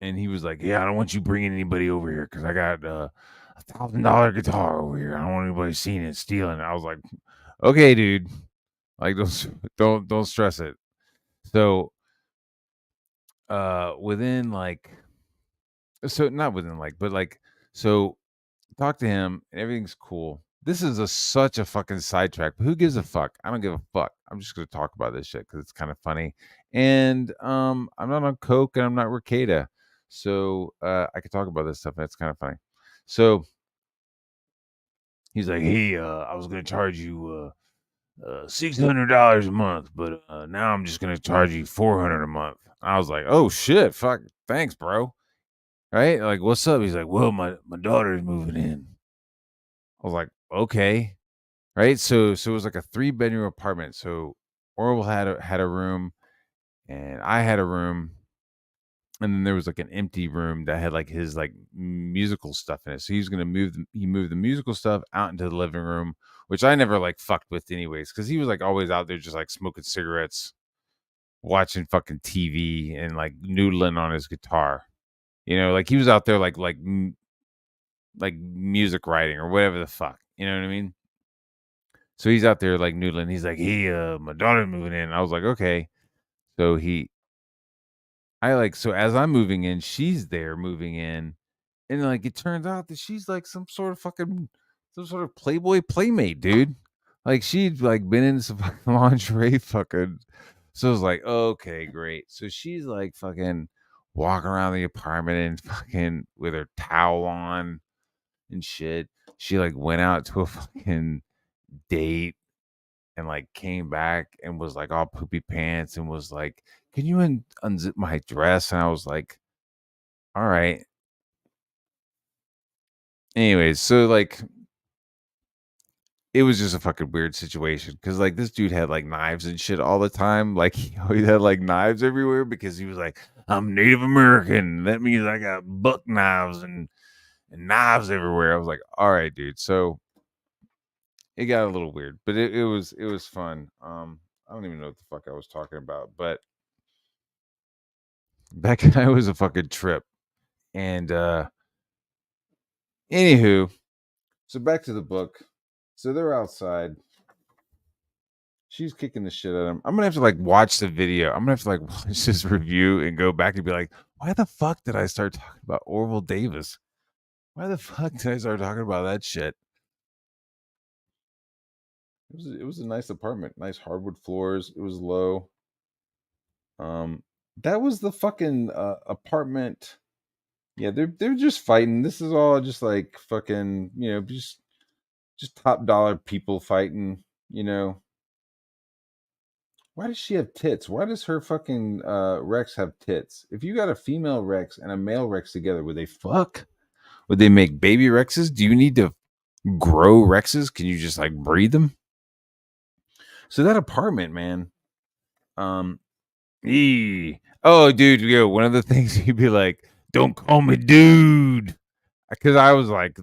And he was like, yeah, I don't want you bringing anybody over here because I got $1,000 guitar over here. I don't want anybody seeing it, stealing it. I was like, okay, dude, like don't stress it. So within like so not within like but like so talk to him and everything's cool. This is such a fucking sidetrack, but who gives a fuck? I don't give a fuck. I'm just gonna talk about this shit because it's kind of funny. And I'm not on coke and I'm not Ricada, so I can talk about this stuff and it's kind of funny. So he's like, hey, I was gonna charge you $600 a month, but now I'm just gonna charge you $400 a month. I was like, oh shit, fuck, thanks, bro. Right? Like, what's up? He's like, well, my daughter's moving in. I was like, okay. Right? So it was like a 3-bedroom apartment. So Orville had a room, and I had a room, and then there was like an empty room that had like his like musical stuff in it. So he was gonna he moved the musical stuff out into the living room, which I never like fucked with anyways, because he was like always out there just like smoking cigarettes, watching fucking TV, and like noodling on his guitar. Like he was out there like music writing or whatever the fuck. You know what I mean? So he's out there like noodling. He's like, hey, my daughter's moving in. I was like, okay. So so as I'm moving in, she's there moving in. And like it turns out that she's like some sort of Playboy playmate, dude. Like she'd like been in some fucking lingerie fucking. So I was like, okay, great. So she's like fucking walking around the apartment and fucking with her towel on and shit. She like went out to a fucking date and like came back and was like all poopy pants and was like, can you unzip my dress? And I was like, all right. Anyways, so like it was just a fucking weird situation because like this dude had like knives and shit all the time. Like he always had like knives everywhere because he was like, I'm Native American. That means I got buck knives and knives everywhere. I was like, all right, dude. So it got a little weird, but it was fun. I don't even know what the fuck I was talking about, but that guy was a fucking trip. And anywho, so back to the book. So they're outside. She's kicking the shit at him. I'm gonna have to like watch the video. I'm gonna have to like watch this review and go back and be like, why the fuck did I start talking about Orville Davis? Why the fuck did I start talking about that shit? It was a nice apartment, nice hardwood floors. It was low. Um, that was the fucking apartment. Yeah, they're just fighting. This is all just like fucking, just top dollar people fighting. Why does she have tits? Why does her fucking Rex have tits? If you got a female Rex and a male Rex together, would they fuck? Would they make baby Rexes? Do you need to grow Rexes? Can you just like breed them? So that apartment, man. Um, oh, dude, one of the things you'd be like, "Don't call me dude," because I was like,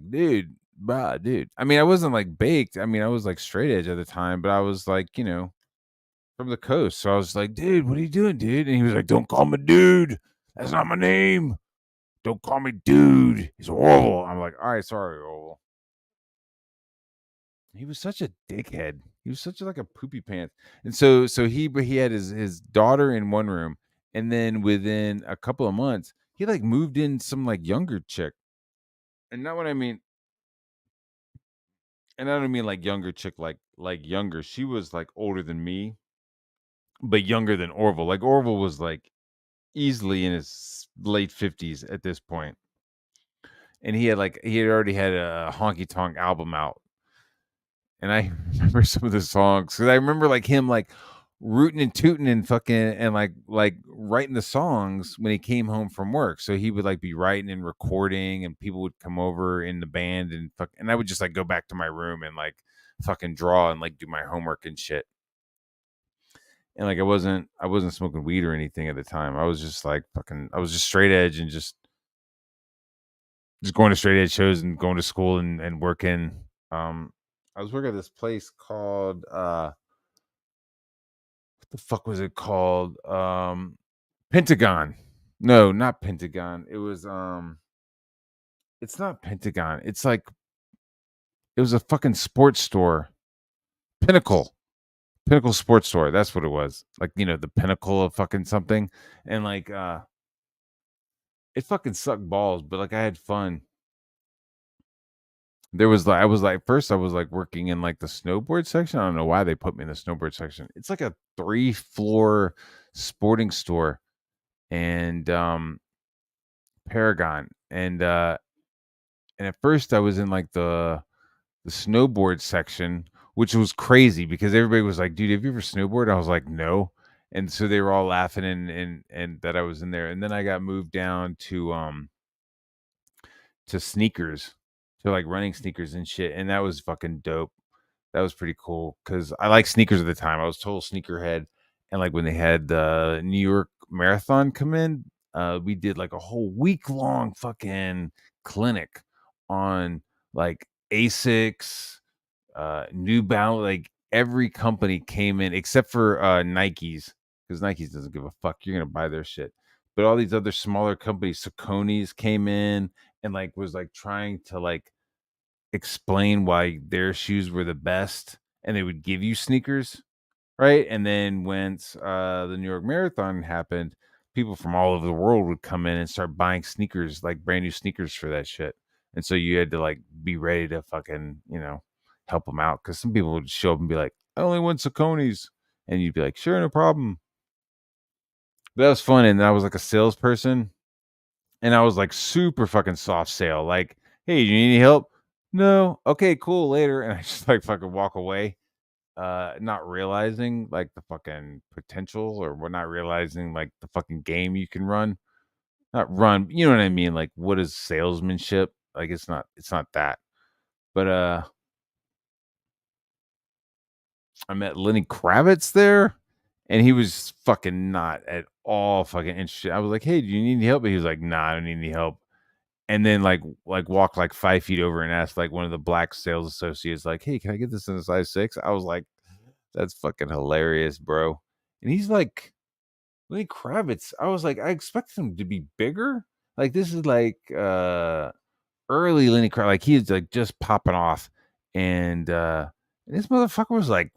dude, bah, dude. I mean, I wasn't like baked. I mean, I was like straight edge at the time, but I was like, from the coast. So I was like, dude, what are you doing, dude? And he was like, don't call me dude. That's not my name. Don't call me dude. It's Orville. I'm like, all right, sorry, Orville. He was such a dickhead. He was such like a poopy pants. And so he had his daughter in one room, and then within a couple of months, he like moved in some like younger chick. And not what I mean, and I don't mean like younger chick, like younger. She was like older than me, but younger than Orville. Like Orville was like easily in his late 50s at this point, and he had already had a honky tonk album out. And I remember some of the songs because I remember like him like rooting and tooting and fucking and like writing the songs when he came home from work. So he would like be writing and recording, and people would come over in the band and I would just like go back to my room and like fucking draw and like do my homework and shit. And like I wasn't smoking weed or anything at the time. I was just like fucking I was just straight edge and just going to straight edge shows and going to school and working. Um I was working at this place called the fuck was it called? Pentagon. No, not Pentagon. It was it's not Pentagon. It's like it was a fucking sports store. Pinnacle. Pinnacle sports store. That's what it was. Like, the pinnacle of fucking something. And like it fucking sucked balls, but like I had fun. There was like I was like first I was like working in like the snowboard section. I don't know why they put me in the snowboard section. It's like a 3-floor sporting store and Paragon, and at first I was in like the snowboard section, which was crazy because everybody was like, "Dude, have you ever snowboarded?" I was like, "No," and so they were all laughing and that I was in there, and then I got moved down to sneakers, to like running sneakers and shit, and that was fucking dope. That was pretty cool because I like sneakers at the time. I was total sneakerhead, and like when they had the New York Marathon come in, we did like a whole week long fucking clinic on like Asics, New Balance, like every company came in except for Nike's because Nike's doesn't give a fuck. You're gonna buy their shit, but all these other smaller companies, Saucony's came in and like was like trying to like explain why their shoes were the best, and they would give you sneakers, right? And then once the New York Marathon happened, people from all over the world would come in and start buying sneakers, like brand new sneakers for that shit. And so you had to like be ready to fucking, help them out because some people would show up and be like, "I only want Saucony's," and you'd be like, "Sure, no problem." But that was fun, and I was like a salesperson, and I was like super fucking soft sale, like, "Hey, do you need any help?" "No." "Okay, cool, later." And I just like fucking walk away, not realizing like the fucking potential, or we're not realizing like the fucking game you can run. Not run, you know what I mean? Like what is salesmanship? Like it's not that. But I met Lenny Kravitz there, and he was fucking not at all fucking interested. I was like, "Hey, do you need any help?" But he was like, "Nah, I don't need any help." And then like walked like 5 feet over and asked like one of the black sales associates, like, "Hey, can I get this in a size 6?" I was like, "That's fucking hilarious, bro." And he's like Lenny Kravitz. I was like, I expected him to be bigger. Like this is like early Lenny Kravitz. Like he is like just popping off. And this motherfucker was like,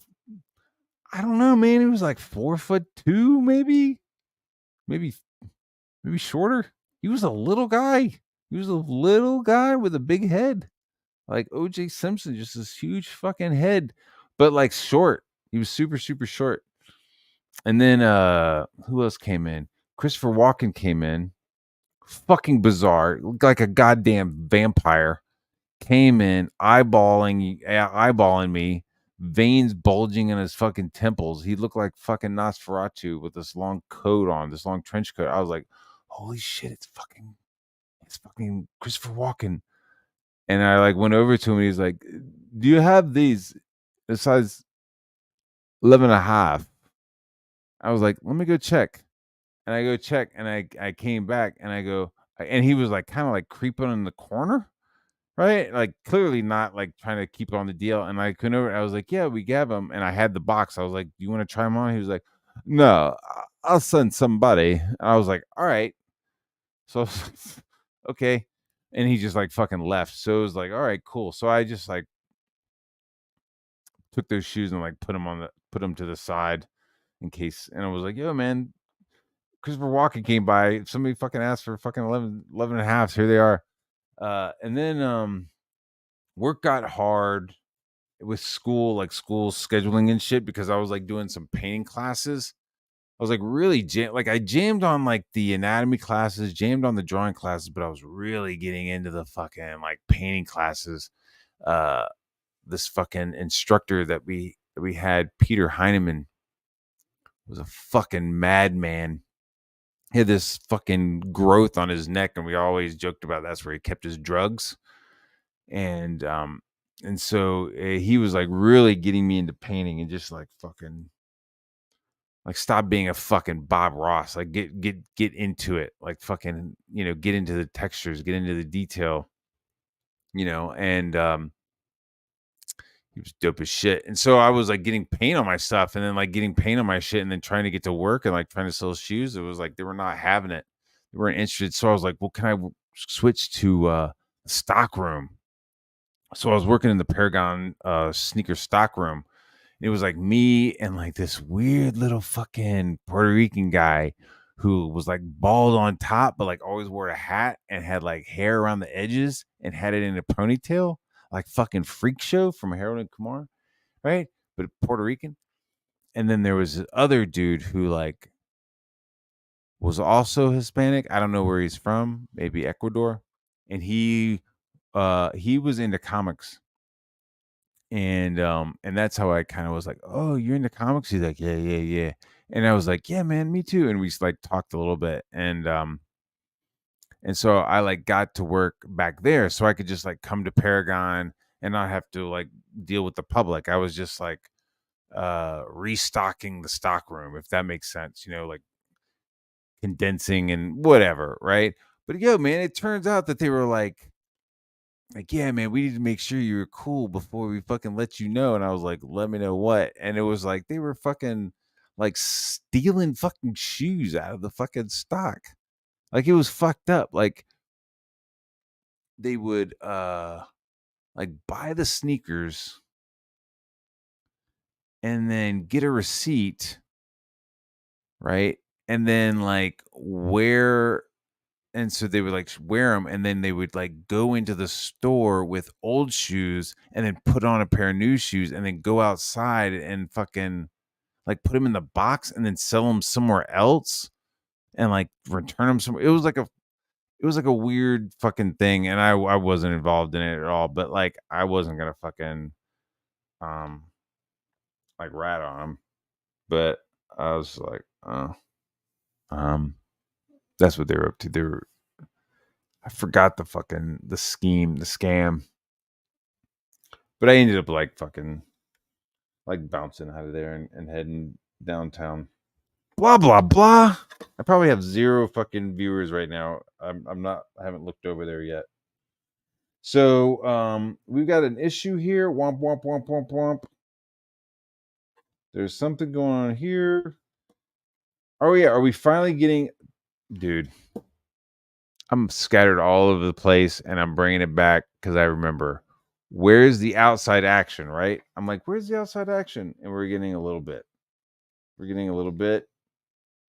I don't know, man. He was like 4'2", maybe maybe shorter. He was a little guy. He was a little guy with a big head. Like OJ Simpson, just this huge fucking head, but like short. He was super, super short. And then who else came in? Christopher Walken came in. Fucking bizarre. Looked like a goddamn vampire. Came in, eyeballing me, veins bulging in his fucking temples. He looked like fucking Nosferatu with this long coat on, this long trench coat. I was like, holy shit, it's fucking Christopher Walken. And I like went over to him and he's like, "Do you have these a size 11 and a half?" I was like, "Let me go check." And I go check and I came back and I go, and he was like kind of like creeping in the corner, right? Like clearly not like trying to keep on the deal. And I couldn't over, I was like, "Yeah, we have them." And I had the box. I was like, "Do you want to try them on?" He was like, "No, I'll send somebody." I was like, "All right." So I was like, okay. And he just like fucking left. So it was like, all right, cool. So I just like took those shoes and like put them to the side in case. And I was like, yo, man, Christopher Walken came by. Somebody fucking asked for fucking 11 and a half. Here they are. And then work got hard with school, like school scheduling and shit, because I was like doing some painting classes. I was like really like I jammed on like the anatomy classes, jammed on the drawing classes, but I was really getting into the fucking like painting classes. Uh, this fucking instructor that we had, Peter Heineman, was a fucking madman. He had this fucking growth on his neck, and we always joked about that's where he kept his drugs. And so he was like really getting me into painting and just like fucking like stop being a fucking Bob Ross. Like get into it. Like fucking, get into the textures, get into the detail, and he was dope as shit. And so I was like getting paint on my stuff and then like getting paint on my shit and then trying to get to work and like trying to sell shoes. It was like they were not having it. They weren't interested. So I was like, well, can I switch to the stock room? So I was working in the Paragon sneaker stock room. It was like me and like this weird little fucking Puerto Rican guy who was like bald on top, but like always wore a hat and had like hair around the edges and had it in a ponytail, like fucking Freak Show from Harold and Kumar, right? But Puerto Rican. And then there was this other dude who like was also Hispanic. I don't know where he's from, maybe Ecuador. And he was into comics. And that's how I kind of was like, "Oh, you're into comics?" He's like, "Yeah, yeah, yeah." And I was like, "Yeah, man, me too." And we like talked a little bit, and so I like got to work back there, so I could just like come to Paragon and not have to like deal with the public. I was just like restocking the stock room, if that makes sense, like condensing and whatever, right? But yeah, man, it turns out that they were like, yeah, man, we need to make sure you're cool before we fucking let you know. And I was like, let me know what. And it was like they were fucking like stealing fucking shoes out of the fucking stock. Like it was fucked up. Like they would like buy the sneakers and then get a receipt, right? And then like wear and so they would like wear them and then they would like go into the store with old shoes and then put on a pair of new shoes and then go outside and fucking like put them in the box and then sell them somewhere else and like return them somewhere. It was like a weird fucking thing and I wasn't involved in it at all, but like I wasn't gonna fucking um like rat on them, but I was like um that's what they were up to. I forgot the scheme, the scam. But I ended up like fucking like bouncing out of there and heading downtown. Blah blah blah. I probably have zero fucking viewers right now. I'm not. I haven't looked over there yet. So we've got an issue here. Womp womp womp womp womp. There's something going on here. Oh yeah, are we finally getting? Dude, I'm scattered all over the place, and I'm bringing it back because I remember. Where's the outside action? Right? I'm like, where's the outside action? And we're getting a little bit. We're getting a little bit.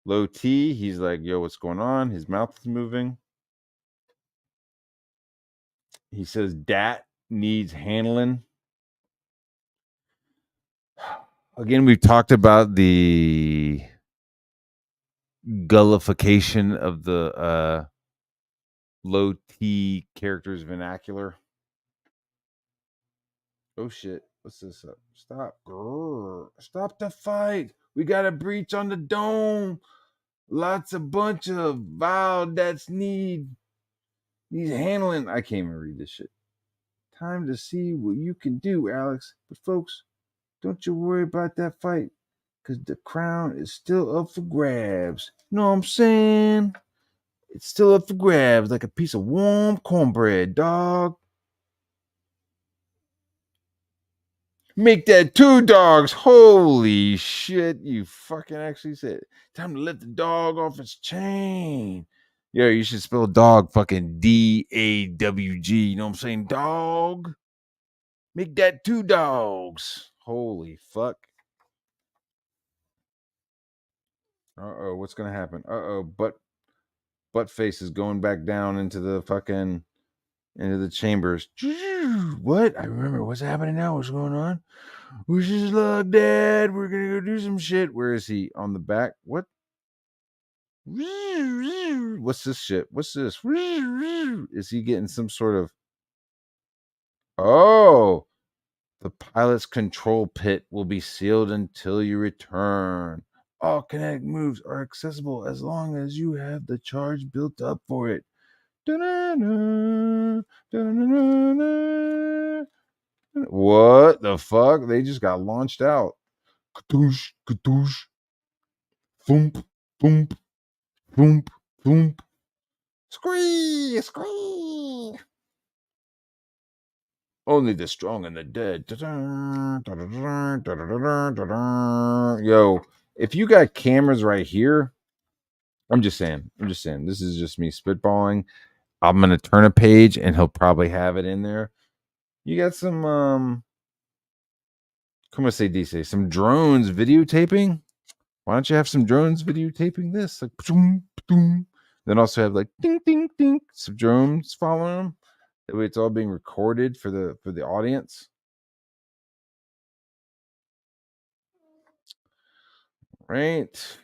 Low T, he's like, yo, what's going on? His mouth is moving. He says Dat needs handling. Again, we've talked about the gullification of the low T characters vernacular. Oh shit. What's this up? Stop. Grrr. Stop the fight. We got a breach on the dome. Lots of bunch of vile that's needs handling. I can't even read this shit. Time to see what you can do, Alex. But folks, don't you worry about that fight, because the crown is still up for grabs. You know what I'm saying? It's still up for grabs like a piece of warm cornbread, dog. Make that two dogs. Holy shit, you fucking actually said it. Time to let the dog off its chain. Yeah, you should spell dog fucking DAWG. You know what I'm saying? Dog. Make that 2 dogs. Holy fuck. Uh-oh, what's gonna happen? Uh-oh, butt face is going back down into the fucking into the chambers. What? I remember what's happening now. What's going on? Wish is luck, Dad. We're gonna go do some shit. Where is he? On the back? What? What's this shit? What's this? Is he getting some sort of? Oh, the pilot's control pit will be sealed until you return. All kinetic moves are accessible as long as you have the charge built up for it. Da-na-na, da-na-na-na. What the fuck? They just got launched out. Kadoosh, kadoosh, thump, thump, thump, thump. Scree, scree. Only the strong and the dead. Yo, if you got cameras right here, I'm just saying. This is just me spitballing. I'm gonna turn a page and he'll probably have it in there. You got some come on, say DC, some drones videotaping. Why don't you have some drones videotaping this? Like boom, boom. Then also have like ding ding ding some drones following them. That way it's all being recorded for the audience. Right.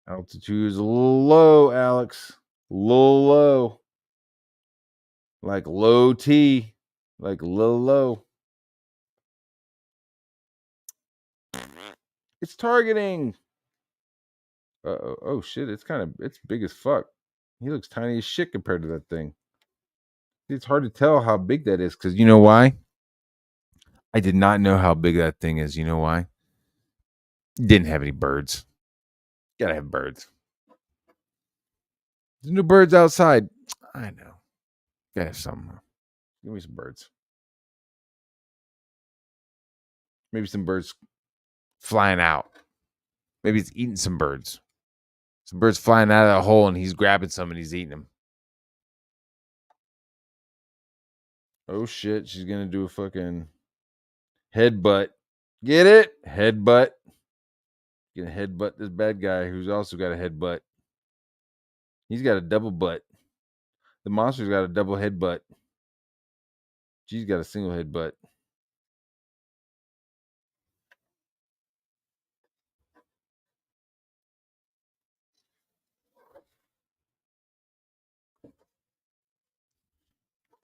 Altitude is a little low, Alex. A little low. Like low T. Like low. It's targeting. Uh-oh. Oh shit. It's big as fuck. He looks tiny as shit compared to that thing. It's hard to tell how big that is because you know why? I did not know how big that thing is. You know why? Didn't have any birds. Gotta have birds. There's no birds outside. I know. Gotta have some. Give me some birds. Maybe some birds flying out. Maybe he's eating some birds. Some birds flying out of that hole and he's grabbing some and he's eating them. Oh shit, she's gonna do a fucking headbutt. Get it? Headbutt. Gonna headbutt this bad guy who's also got a headbutt. He's got a double butt. The monster's got a double headbutt. She's got a single headbutt.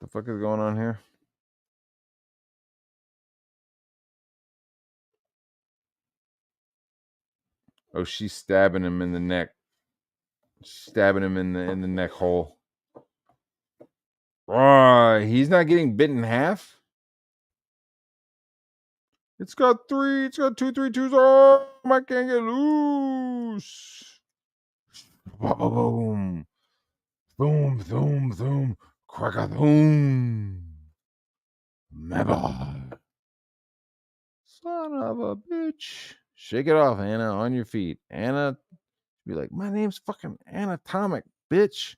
The fuck is going on here? Oh, she's stabbing him in the neck. Stabbing him in the neck hole. He's not getting bitten in half. It's got two, 3 twos. Oh, I can't get loose. Boom. Boom, boom, boom. Crack-a-boom. Mabba. Son of a bitch. Shake it off, Anna, on your feet. Anna, be like, my name's fucking Anatomic, bitch.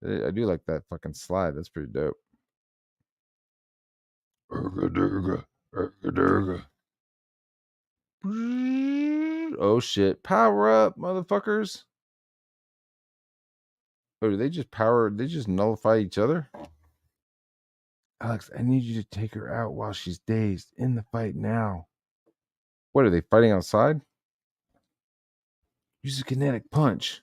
I do like that fucking slide. That's pretty dope. Erga derga. Oh shit. Power up, motherfuckers. Oh, do they just nullify each other? Alex, I need you to take her out while she's dazed. In the fight now. What are they fighting outside? Use a kinetic punch.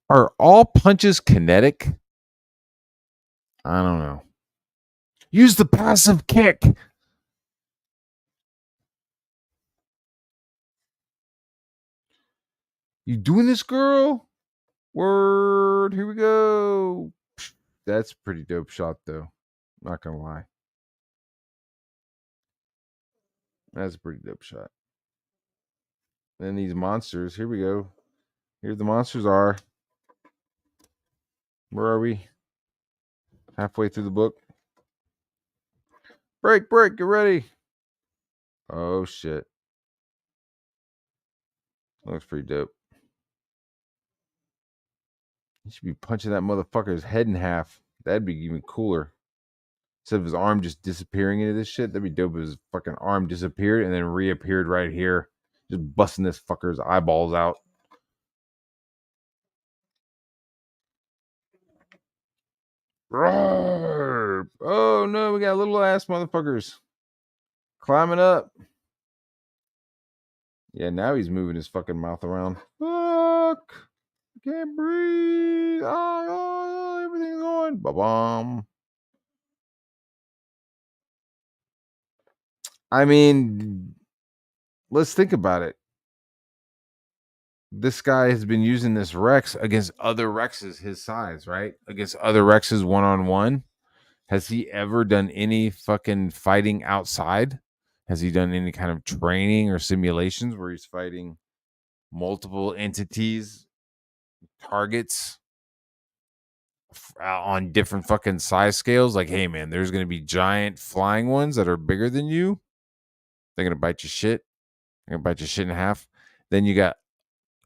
Are all punches kinetic? I don't know. Use the passive kick. You doing this, girl? Word. Here we go. That's a pretty dope shot, though. Not gonna lie. That's a pretty dope shot. And these monsters. Here we go. Here the monsters are. Where are we? Halfway through the book. Break, get ready. Oh shit. Looks pretty dope. He should be punching that motherfucker's head in half. That'd be even cooler. Instead of his arm just disappearing into this shit, that'd be dope if his fucking arm disappeared and then reappeared right here. Just busting this fucker's eyeballs out. Roar! Oh no, we got little ass motherfuckers climbing up. Yeah, now he's moving his fucking mouth around. Fuck! I can't breathe. Oh, everything's going. Ba-bum. I mean, let's think about it. This guy has been using this Rex against other Rexes his size, right? Against other Rexes one-on-one. Has he ever done any fucking fighting outside? Has he done any kind of training or simulations where he's fighting multiple entities, targets on different fucking size scales? Like, hey man, there's gonna be giant flying ones that are bigger than you. They're gonna bite your shit. They're gonna bite your shit in half. Then you got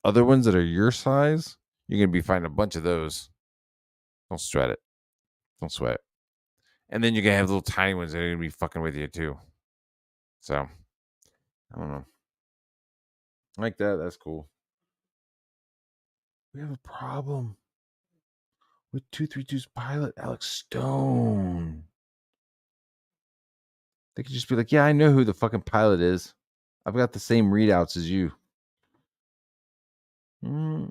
other ones that are your size. You're gonna be fighting a bunch of those. Don't sweat it. Don't sweat it. And then you're gonna have little tiny ones that are gonna be fucking with you too. So I don't know. Like that. That's cool. We have a problem with 232's pilot, Alex Stone. They could just be like, yeah, I know who the fucking pilot is. I've got the same readouts as you. And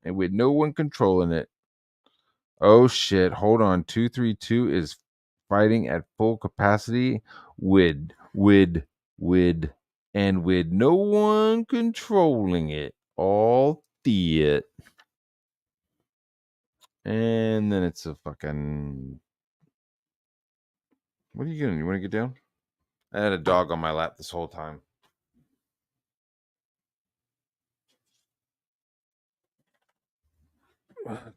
with no one controlling it. Oh shit, hold on. 232 is fighting at full capacity with and with no one controlling it. All it. And then it's a fucking. What are you doing? You want to get down? I had a dog on my lap this whole time.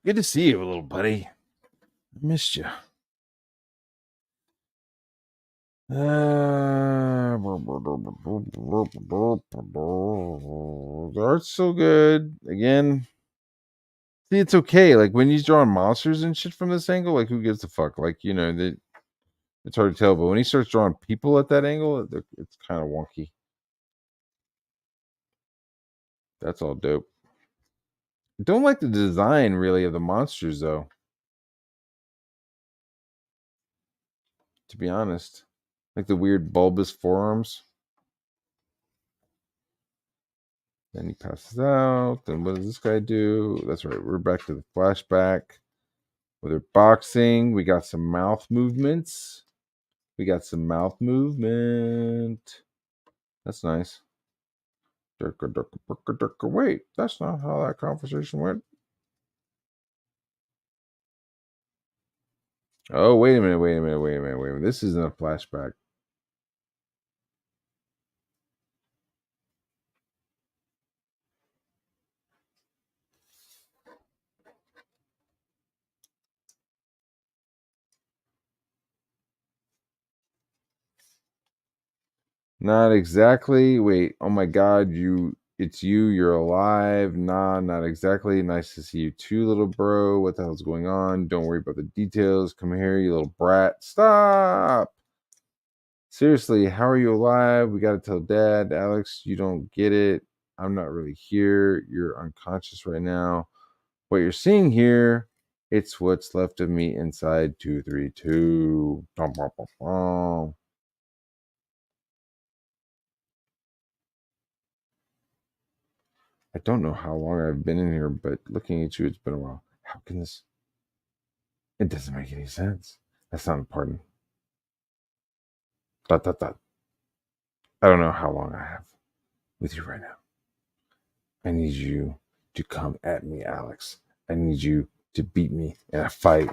Good to see you, little buddy. I missed you. The art's so good. Again, see, it's okay. Like when he's drawing monsters and shit from this angle, like who gives a fuck? Like, you know, it's hard to tell. But when he starts drawing people at that angle, it's kind of wonky. That's all dope. Don't like the design really of the monsters though. To be honest, like the weird bulbous forearms. Then he passes out. Then what does this guy do? That's right. We're back to the flashback. With her boxing, we got some mouth movements. Wait, that's nice. Wait, that's not how that conversation went. Oh, wait a minute. This isn't a flashback. Not exactly. Wait, oh my god, it's you, you're alive. Nah, not exactly. Nice to see you too, little bro. What the hell's going on? Don't worry about the details. Come here, you little brat. Stop. Seriously, how are you alive? We gotta tell dad. Alex, you don't get it. I'm not really here. You're unconscious right now. What you're seeing here, it's what's left of me inside 232. I don't know how long I've been in here, but looking at you, it's been a while. How can this? It doesn't make any sense. That's not important. Dot, dot, dot. I don't know how long I have with you right now. I need you to come at me, Alex. I need you to beat me in a fight.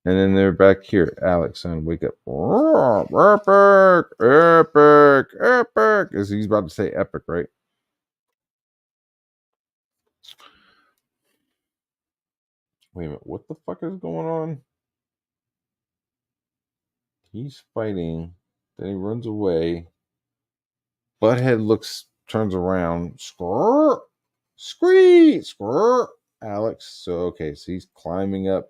And then they're back here. Alex, son, wake up. Epic. As he's about to say epic, right? Wait a minute. What the fuck is going on? He's fighting. Then he runs away. Butthead turns around. Squirr, screech, squirr. Alex. So okay, so he's climbing up.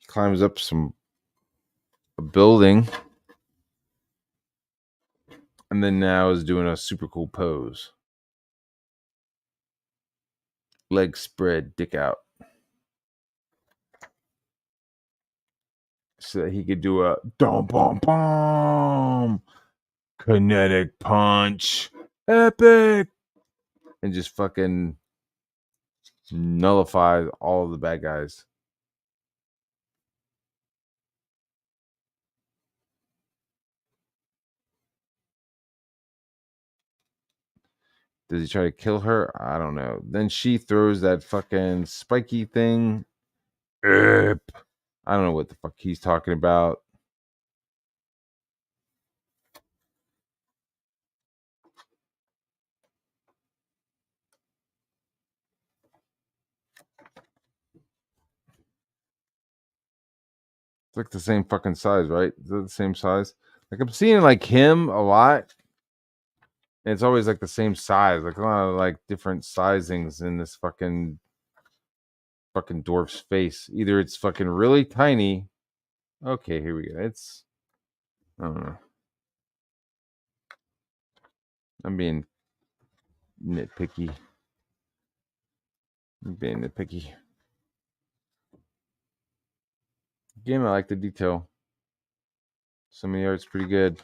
Climbs up a building, and then now is doing a super cool pose. Legs spread, dick out, so that he could do a dum bum bum kinetic punch, epic, and just fucking nullify all of the bad guys. Does he try to kill her? I don't know. Then she throws that fucking spiky thing. I don't know what the fuck he's talking about. It's like the same fucking size, right? Is it the same size? Like I'm seeing like him a lot. And it's always like the same size, like a lot of like different sizings in this fucking dwarf's face. Either it's fucking really tiny. Okay, here we go. I don't know. I'm being nitpicky. Game, I like the detail. Some of the art's pretty good.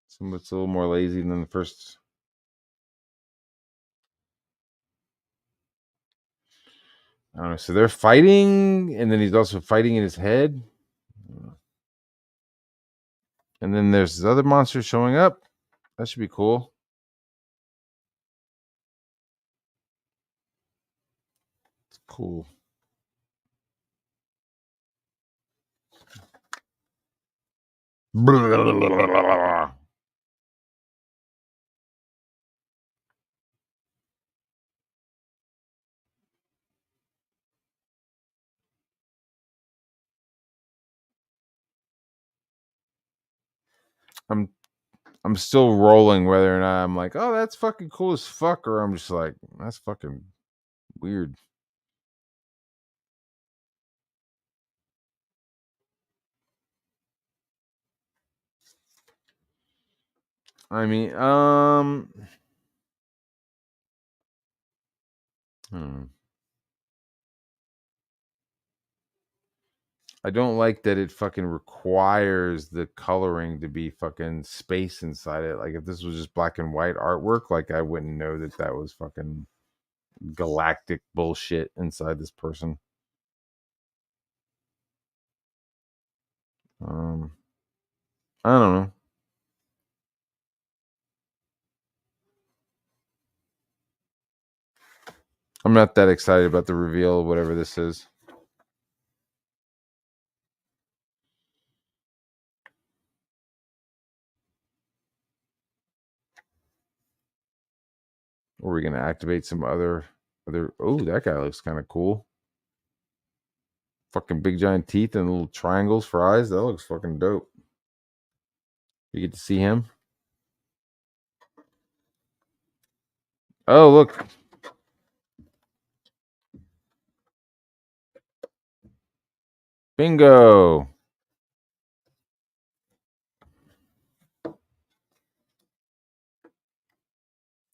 Some of it's a little more lazy than the first. I don't know. So they're fighting, and then he's also fighting in his head. And then there's this other monster showing up. That should be cool. It's cool. I'm still rolling whether or not I'm like, oh, that's fucking cool as fuck, or I'm just like, that's fucking weird. I mean, I don't like that it fucking requires the coloring to be fucking space inside it. Like if this was just black and white artwork, like I wouldn't know that that was fucking galactic bullshit inside this person. I don't know. I'm not that excited about the reveal of whatever this is. Or we're gonna activate some other. Oh, that guy looks kind of cool. Fucking big giant teeth and little triangles for eyes. That looks fucking dope. You get to see him. Oh, look. Bingo.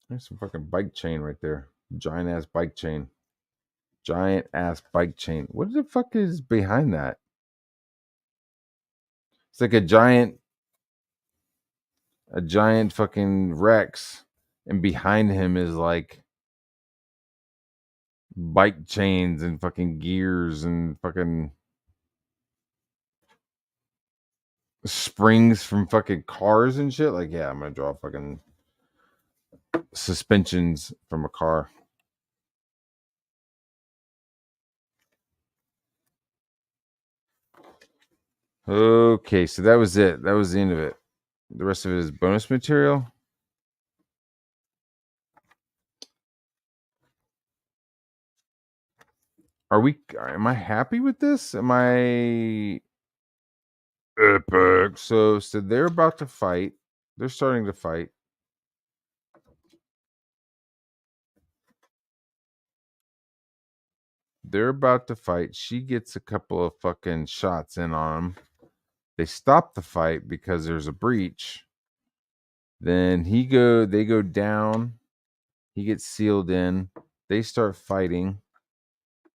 There's some fucking bike chain right there. Giant ass bike chain. Giant ass bike chain. What the fuck is behind that? It's like a giant fucking Rex. And behind him is like bike chains and fucking gears and fucking springs from fucking cars and shit. Like, yeah, I'm gonna draw fucking suspensions from a car. Okay, so that was it. That was the end of it. The rest of it is bonus material. Am I happy with this? epic. So they're about to fight. They're starting to fight. They're about to fight. She gets a couple of fucking shots in on him. They stop the fight because there's a breach. Then they go down. He gets sealed in. They start fighting.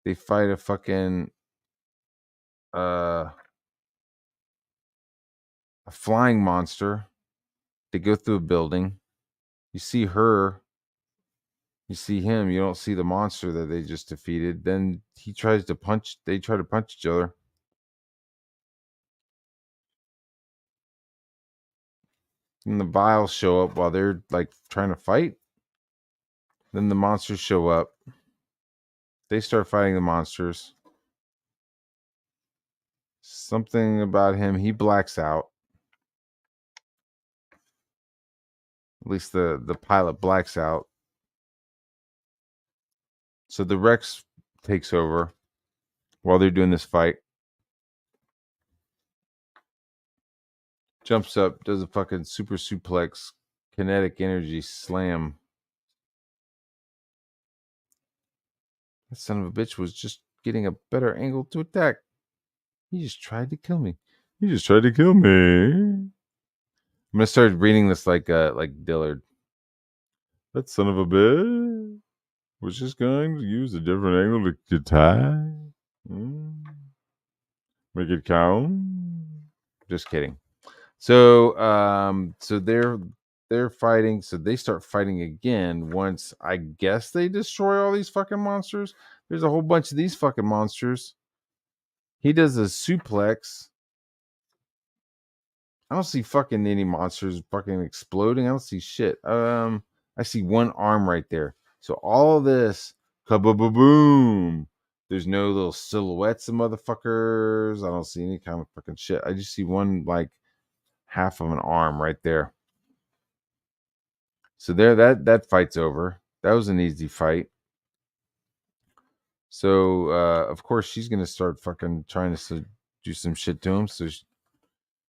They fight a fucking a flying monster. They go through a building. You see her. You see him. You don't see the monster that they just defeated. Then he tries to punch. They try to punch each other. And the vials show up while they're like trying to fight. Then the monsters show up. They start fighting the monsters. Something about him, he blacks out. At least the pilot blacks out. So the Rex takes over while they're doing this fight. Jumps up, does a fucking super suplex, kinetic energy slam. That son of a bitch was just getting a better angle to attack. He just tried to kill me. He just tried to kill me. I'm gonna start reading this like Dillard. That son of a bitch was just going to use a different angle to attack. Make it count. Just kidding. So they're fighting. So they start fighting again once I guess they destroy all these fucking monsters. There's a whole bunch of these fucking monsters. He does a suplex. I don't see fucking any monsters fucking exploding. I don't see shit. I see one arm right there. So all this kaboom. There's no little silhouettes of motherfuckers. I don't see any kind of fucking shit. I just see one like half of an arm right there. So there, that fight's over. That was an easy fight. So of course she's gonna start fucking trying to do some shit to him. So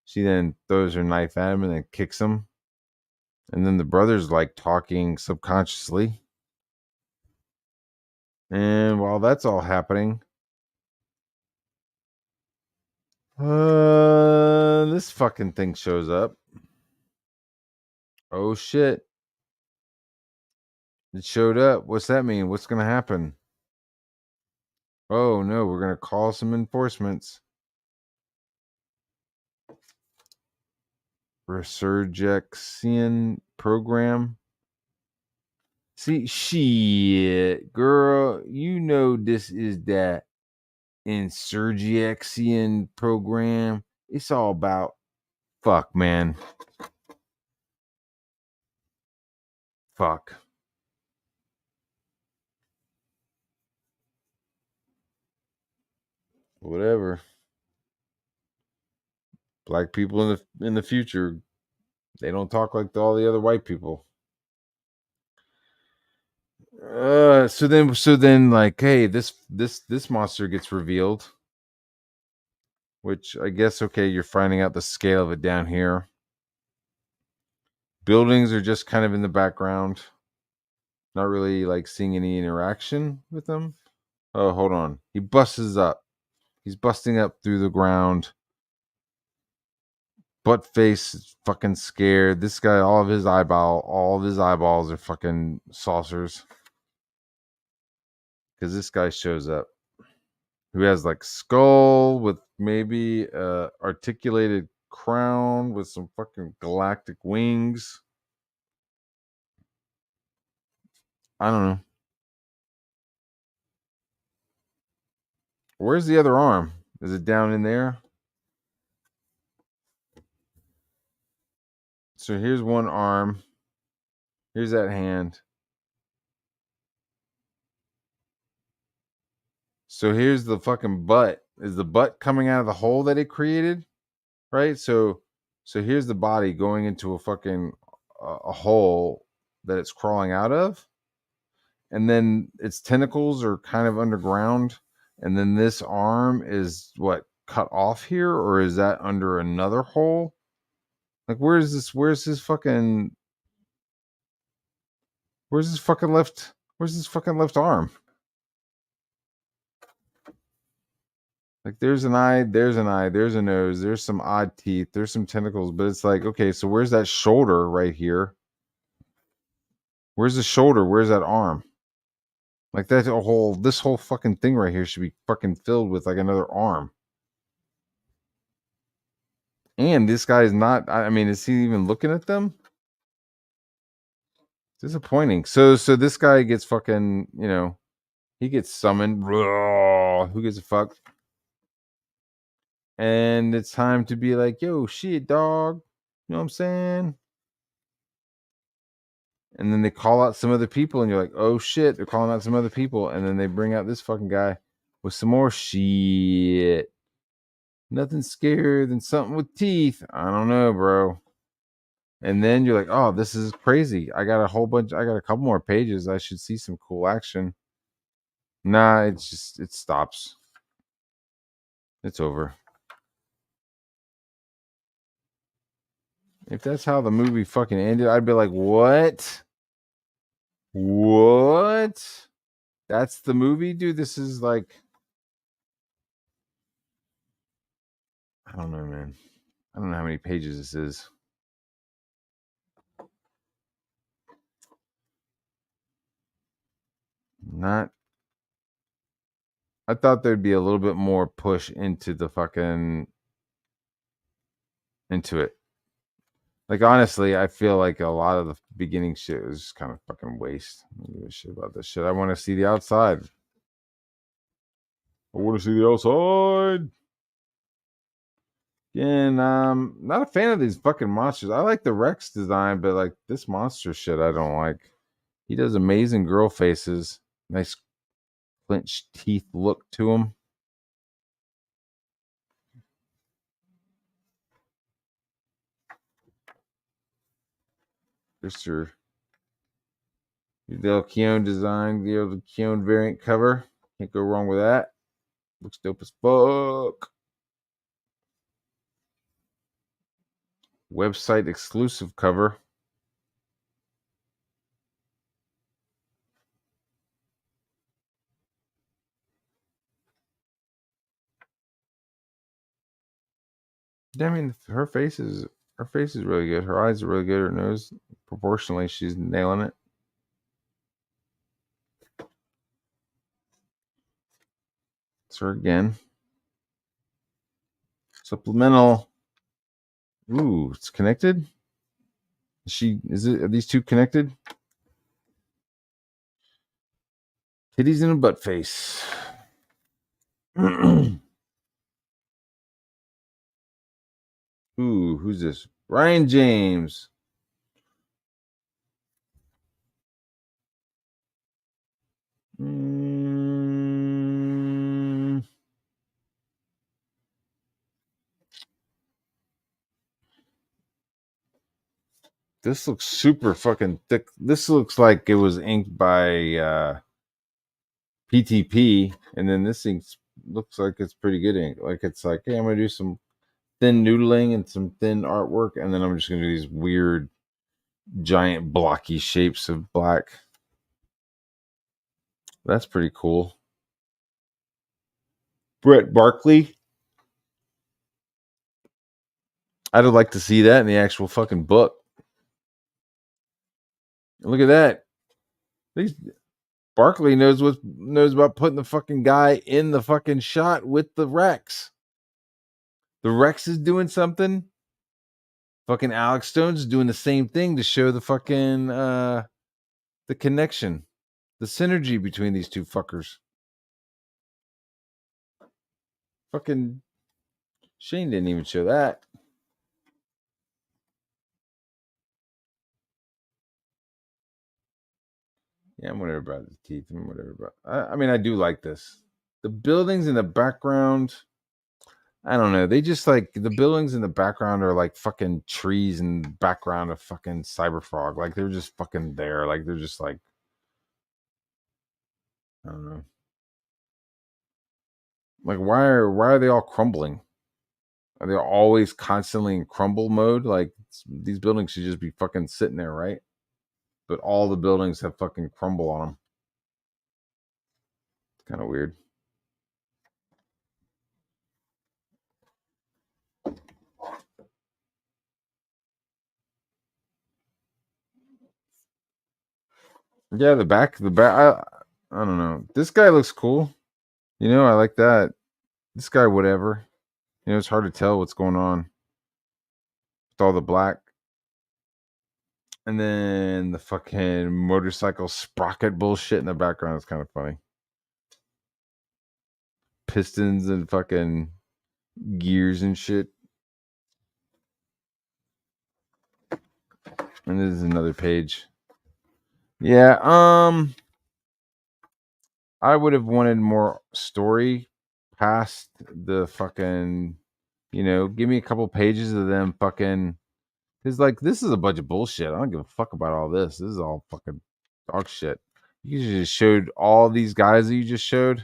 she then throws her knife at him and then kicks him. And then the brother's like talking subconsciously. And while that's all happening, this fucking thing shows up. Oh shit. It showed up. What's that mean? What's gonna happen? Oh no, we're gonna call some enforcements. Resurjection program. See, shit, girl, you know this is that insurjection program. It's all about fuck, man. Fuck. Whatever. Black people in the future, they don't talk like all the other white people. So then like, hey, this monster gets revealed, which I guess okay, you're finding out the scale of it down here. Buildings are just kind of in the background, not really like seeing any interaction with them. Oh, hold on, he busts up. He's busting up through the ground. Butt face is fucking scared. This guy, all of his eyeballs are fucking saucers. Because this guy shows up, who has like skull with maybe articulated crown with some fucking galactic wings. I don't know. Where's the other arm? Is it down in there? So here's one arm. Here's that hand. So here's the fucking butt. Is the butt coming out of the hole that it created? Right? So here's the body going into a fucking a hole that it's crawling out of. And then its tentacles are kind of underground. And then this arm is what? cut off here, or is that under another hole? Like, where's his fucking where's his fucking left arm? Like, there's an eye, there's a nose, there's some odd teeth, there's some tentacles, but it's like, okay, so where's that shoulder right here? Where's the shoulder? Where's that arm? Like, this whole fucking thing right here should be fucking filled with like another arm. And this guy is not, I mean, is he even looking at them? Disappointing. So this guy gets fucking, he gets summoned. Who gives a fuck? And it's time to be like, yo, shit, dog. You know what I'm saying? And then they call out some other people, and you're like, oh shit, they're calling out some other people. And then they bring out this fucking guy with some more shit. Nothing scarier than something with teeth. I don't know, bro. And then you're like, oh, this is crazy. I got a couple more pages. I should see some cool action. Nah, it stops. It's over. If that's how the movie fucking ended, I'd be like, what? What? That's the movie, dude? This is like, I don't know, man. I don't know how many pages this is. Not. I thought there'd be a little bit more push into it. Like, honestly, I feel like a lot of the beginning shit was just kind of fucking waste. I don't give a shit about this shit. I want to see the outside. I want to see the outside. Again, not a fan of these fucking monsters. I like the Rex design, but like this monster shit, I don't like. He does amazing girl faces. Nice clenched teeth look to him. There's your Del Keown design, the Keown variant cover. Can't go wrong with that. Looks dope as fuck. Website exclusive cover. I mean, her face is really good. Her eyes are really good. Her nose, proportionally, she's nailing it. It's her again. Supplemental. Ooh, it's connected. Are these two connected? Titties and a butt face. Ooh, who's this? Ryan James. This looks super fucking thick. This looks like it was inked by PTP, and then this ink looks like it's pretty good ink. Like, it's like, hey, I'm gonna do some thin noodling and some thin artwork, and then I'm just gonna do these weird, giant, blocky shapes of black. That's pretty cool. Brett Barkley. I'd like to see that in the actual fucking book. Look at that. Barkley knows about putting the fucking guy in the fucking shot with the Rex. The Rex is doing something. Fucking Alex Stone's doing the same thing to show the fucking the connection, the synergy between these two fuckers. Fucking Shane didn't even show that. Yeah, I'm whatever about the teeth. I'm whatever about. I mean, I do like this. The buildings in the background, I don't know. They just like the buildings in the background are like fucking trees in the background of fucking Cyberfrog. Like, they're just fucking there. Like, they're just like, I don't know. Like, why are they all crumbling? Are they always constantly in crumble mode? Like, these buildings should just be fucking sitting there, right? But all the buildings have fucking crumble on them. It's kind of weird. Yeah, the back. I don't know. This guy looks cool. I like that. This guy, whatever. It's hard to tell what's going on with all the black. And then the fucking motorcycle sprocket bullshit in the background is kind of funny. Pistons and fucking gears and shit. And this is another page. Yeah, I would have wanted more story past the fucking, give me a couple pages of them fucking. Because, like, this is a bunch of bullshit. I don't give a fuck about all this. This is all fucking dog shit. You just showed all these guys that you just showed.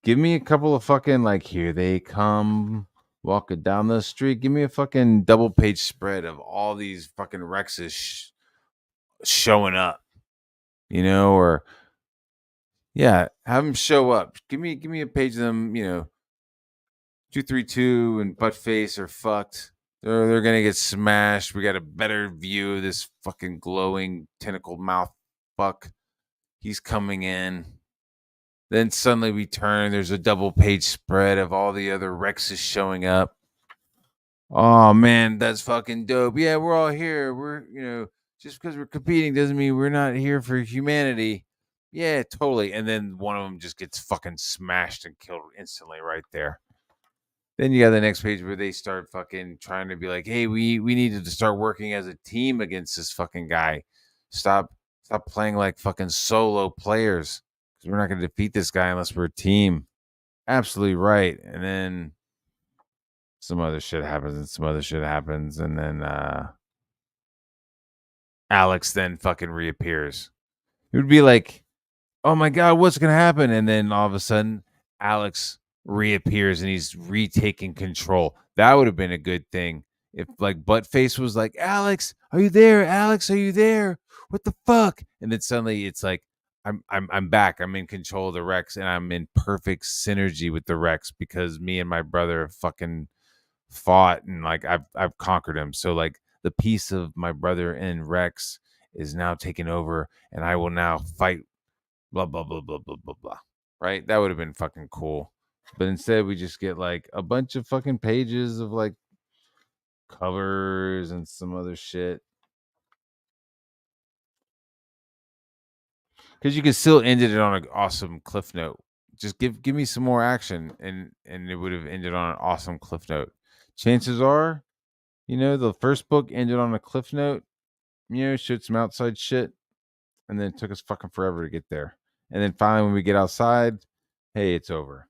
Give me a couple of fucking, like, here they come walking down the street. Give me a fucking double page spread of all these fucking Rexes showing up, or yeah, have them show up. Give me a page of them, 232 and Buttface are fucked. They're gonna get smashed. We got a better view of this fucking glowing tentacled mouth fuck. He's coming in. Then suddenly we turn. There's a double page spread of all the other Rexes showing up. Oh man, that's fucking dope. Yeah, we're all here. We're just because we're competing doesn't mean we're not here for humanity. Yeah, totally. And then one of them just gets fucking smashed and killed instantly right there. Then you got the next page where they start fucking trying to be like, "Hey, we needed to start working as a team against this fucking guy. Stop playing like fucking solo players because we're not going to defeat this guy unless we're a team." Absolutely right. And then some other shit happens, and then Alex then fucking reappears. It would be like, "Oh my god, what's gonna happen?" And then all of a sudden, Alex reappears and he's retaking control. That would have been a good thing if, like, Buttface was like, "Alex, are you there? Alex, are you there? What the fuck?" And then suddenly it's like, I'm back. I'm in control of the Rex, and I'm in perfect synergy with the Rex because me and my brother have fucking fought, and like I've conquered him. So like the piece of my brother and Rex is now taken over, and I will now fight blah blah blah blah blah blah blah. Right? That would have been fucking cool. But instead we just get like a bunch of fucking pages of like covers and some other shit. Because you could still end it on an awesome cliff note. Just give me some more action, and it would have ended on an awesome cliff note. Chances are, the first book ended on a cliff note, showed some outside shit, and then it took us fucking forever to get there. And then finally, when we get outside, hey, it's over.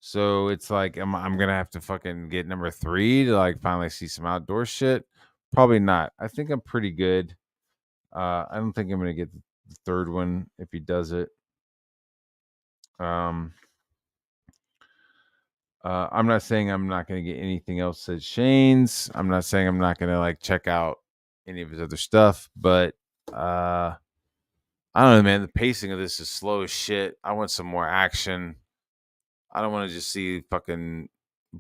So it's like, I'm gonna have to fucking get number 3 to like finally see some outdoor shit. Probably not. I think I'm pretty good. I don't think I'm gonna get the third one if he does it. Um, I'm not saying I'm not gonna get anything else that Shane's. I'm not saying I'm not gonna like check out any of his other stuff, but I don't know, man. The pacing of this is slow as shit. I want some more action. I don't want to just see fucking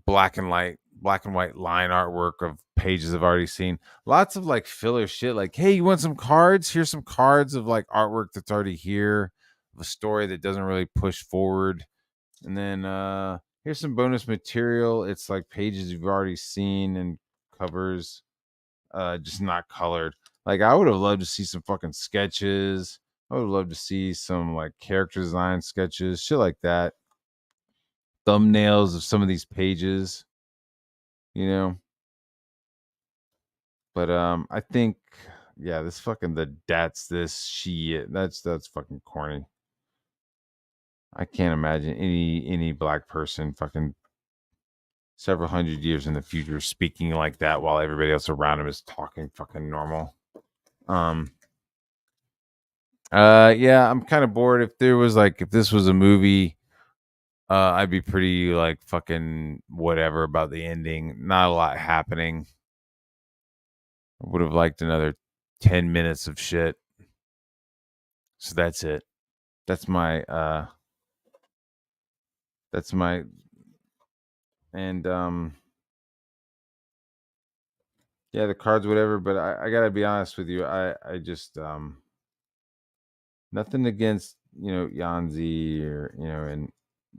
black and white line artwork of pages I've already seen. Lots of like filler shit. Like, hey, you want some cards? Here's some cards of like artwork that's already here, of a story that doesn't really push forward. And then here's some bonus material. It's like pages you've already seen and covers, just not colored. Like, I would have loved to see some fucking sketches. I would love to see some like character design sketches, shit like that. Thumbnails of some of these pages, you know. But I think, yeah, this fucking this shit. That's fucking corny. I can't imagine any black person fucking several hundred years in the future speaking like that while everybody else around him is talking fucking normal. Yeah, I'm kind of bored. If this was a movie, I'd be pretty like fucking whatever about the ending. Not a lot happening. I would have liked another 10 minutes of shit. So that's it. That's my that's my and yeah, the cards, whatever, but I gotta be honest with you. I just nothing against, Yanzi or and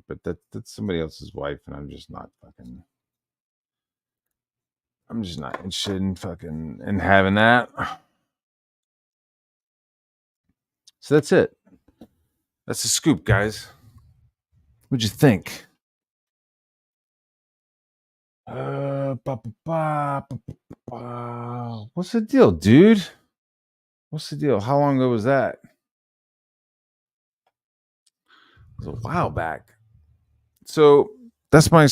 but that's somebody else's wife, and I'm just not interested in fucking in having that. So that's it. That's the scoop, guys. What'd you think? What's the deal, dude? What's the deal? How long ago was that? It was a while back. So that's my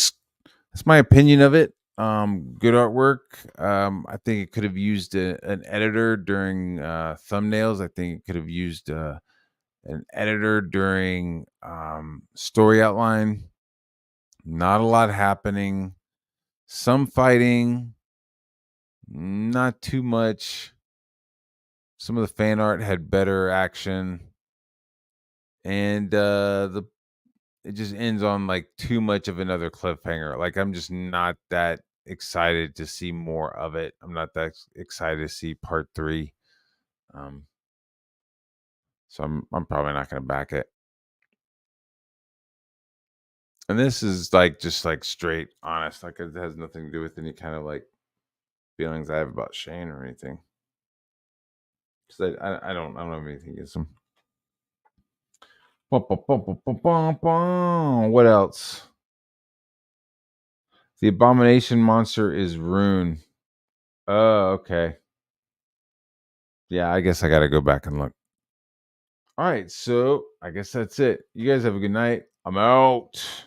opinion of it. Good artwork. I think it could have used an editor during thumbnails. I think it could have used an editor during story outline. Not a lot happening. Some fighting, not too much. Some of the fan art had better action, and it just ends on like too much of another cliffhanger. Like I'm just not that excited to see more of it. I'm not that excited to see part 3. Um, so I'm probably not going to back it. And this is like just like straight honest. Like it has nothing to do with any kind of like feelings I have about Shane or anything. Because I don't have anything against him. What else? The abomination monster is Rune. Oh, okay. Yeah, I guess I got to go back and look. All right, so I guess that's it. You guys have a good night. I'm out.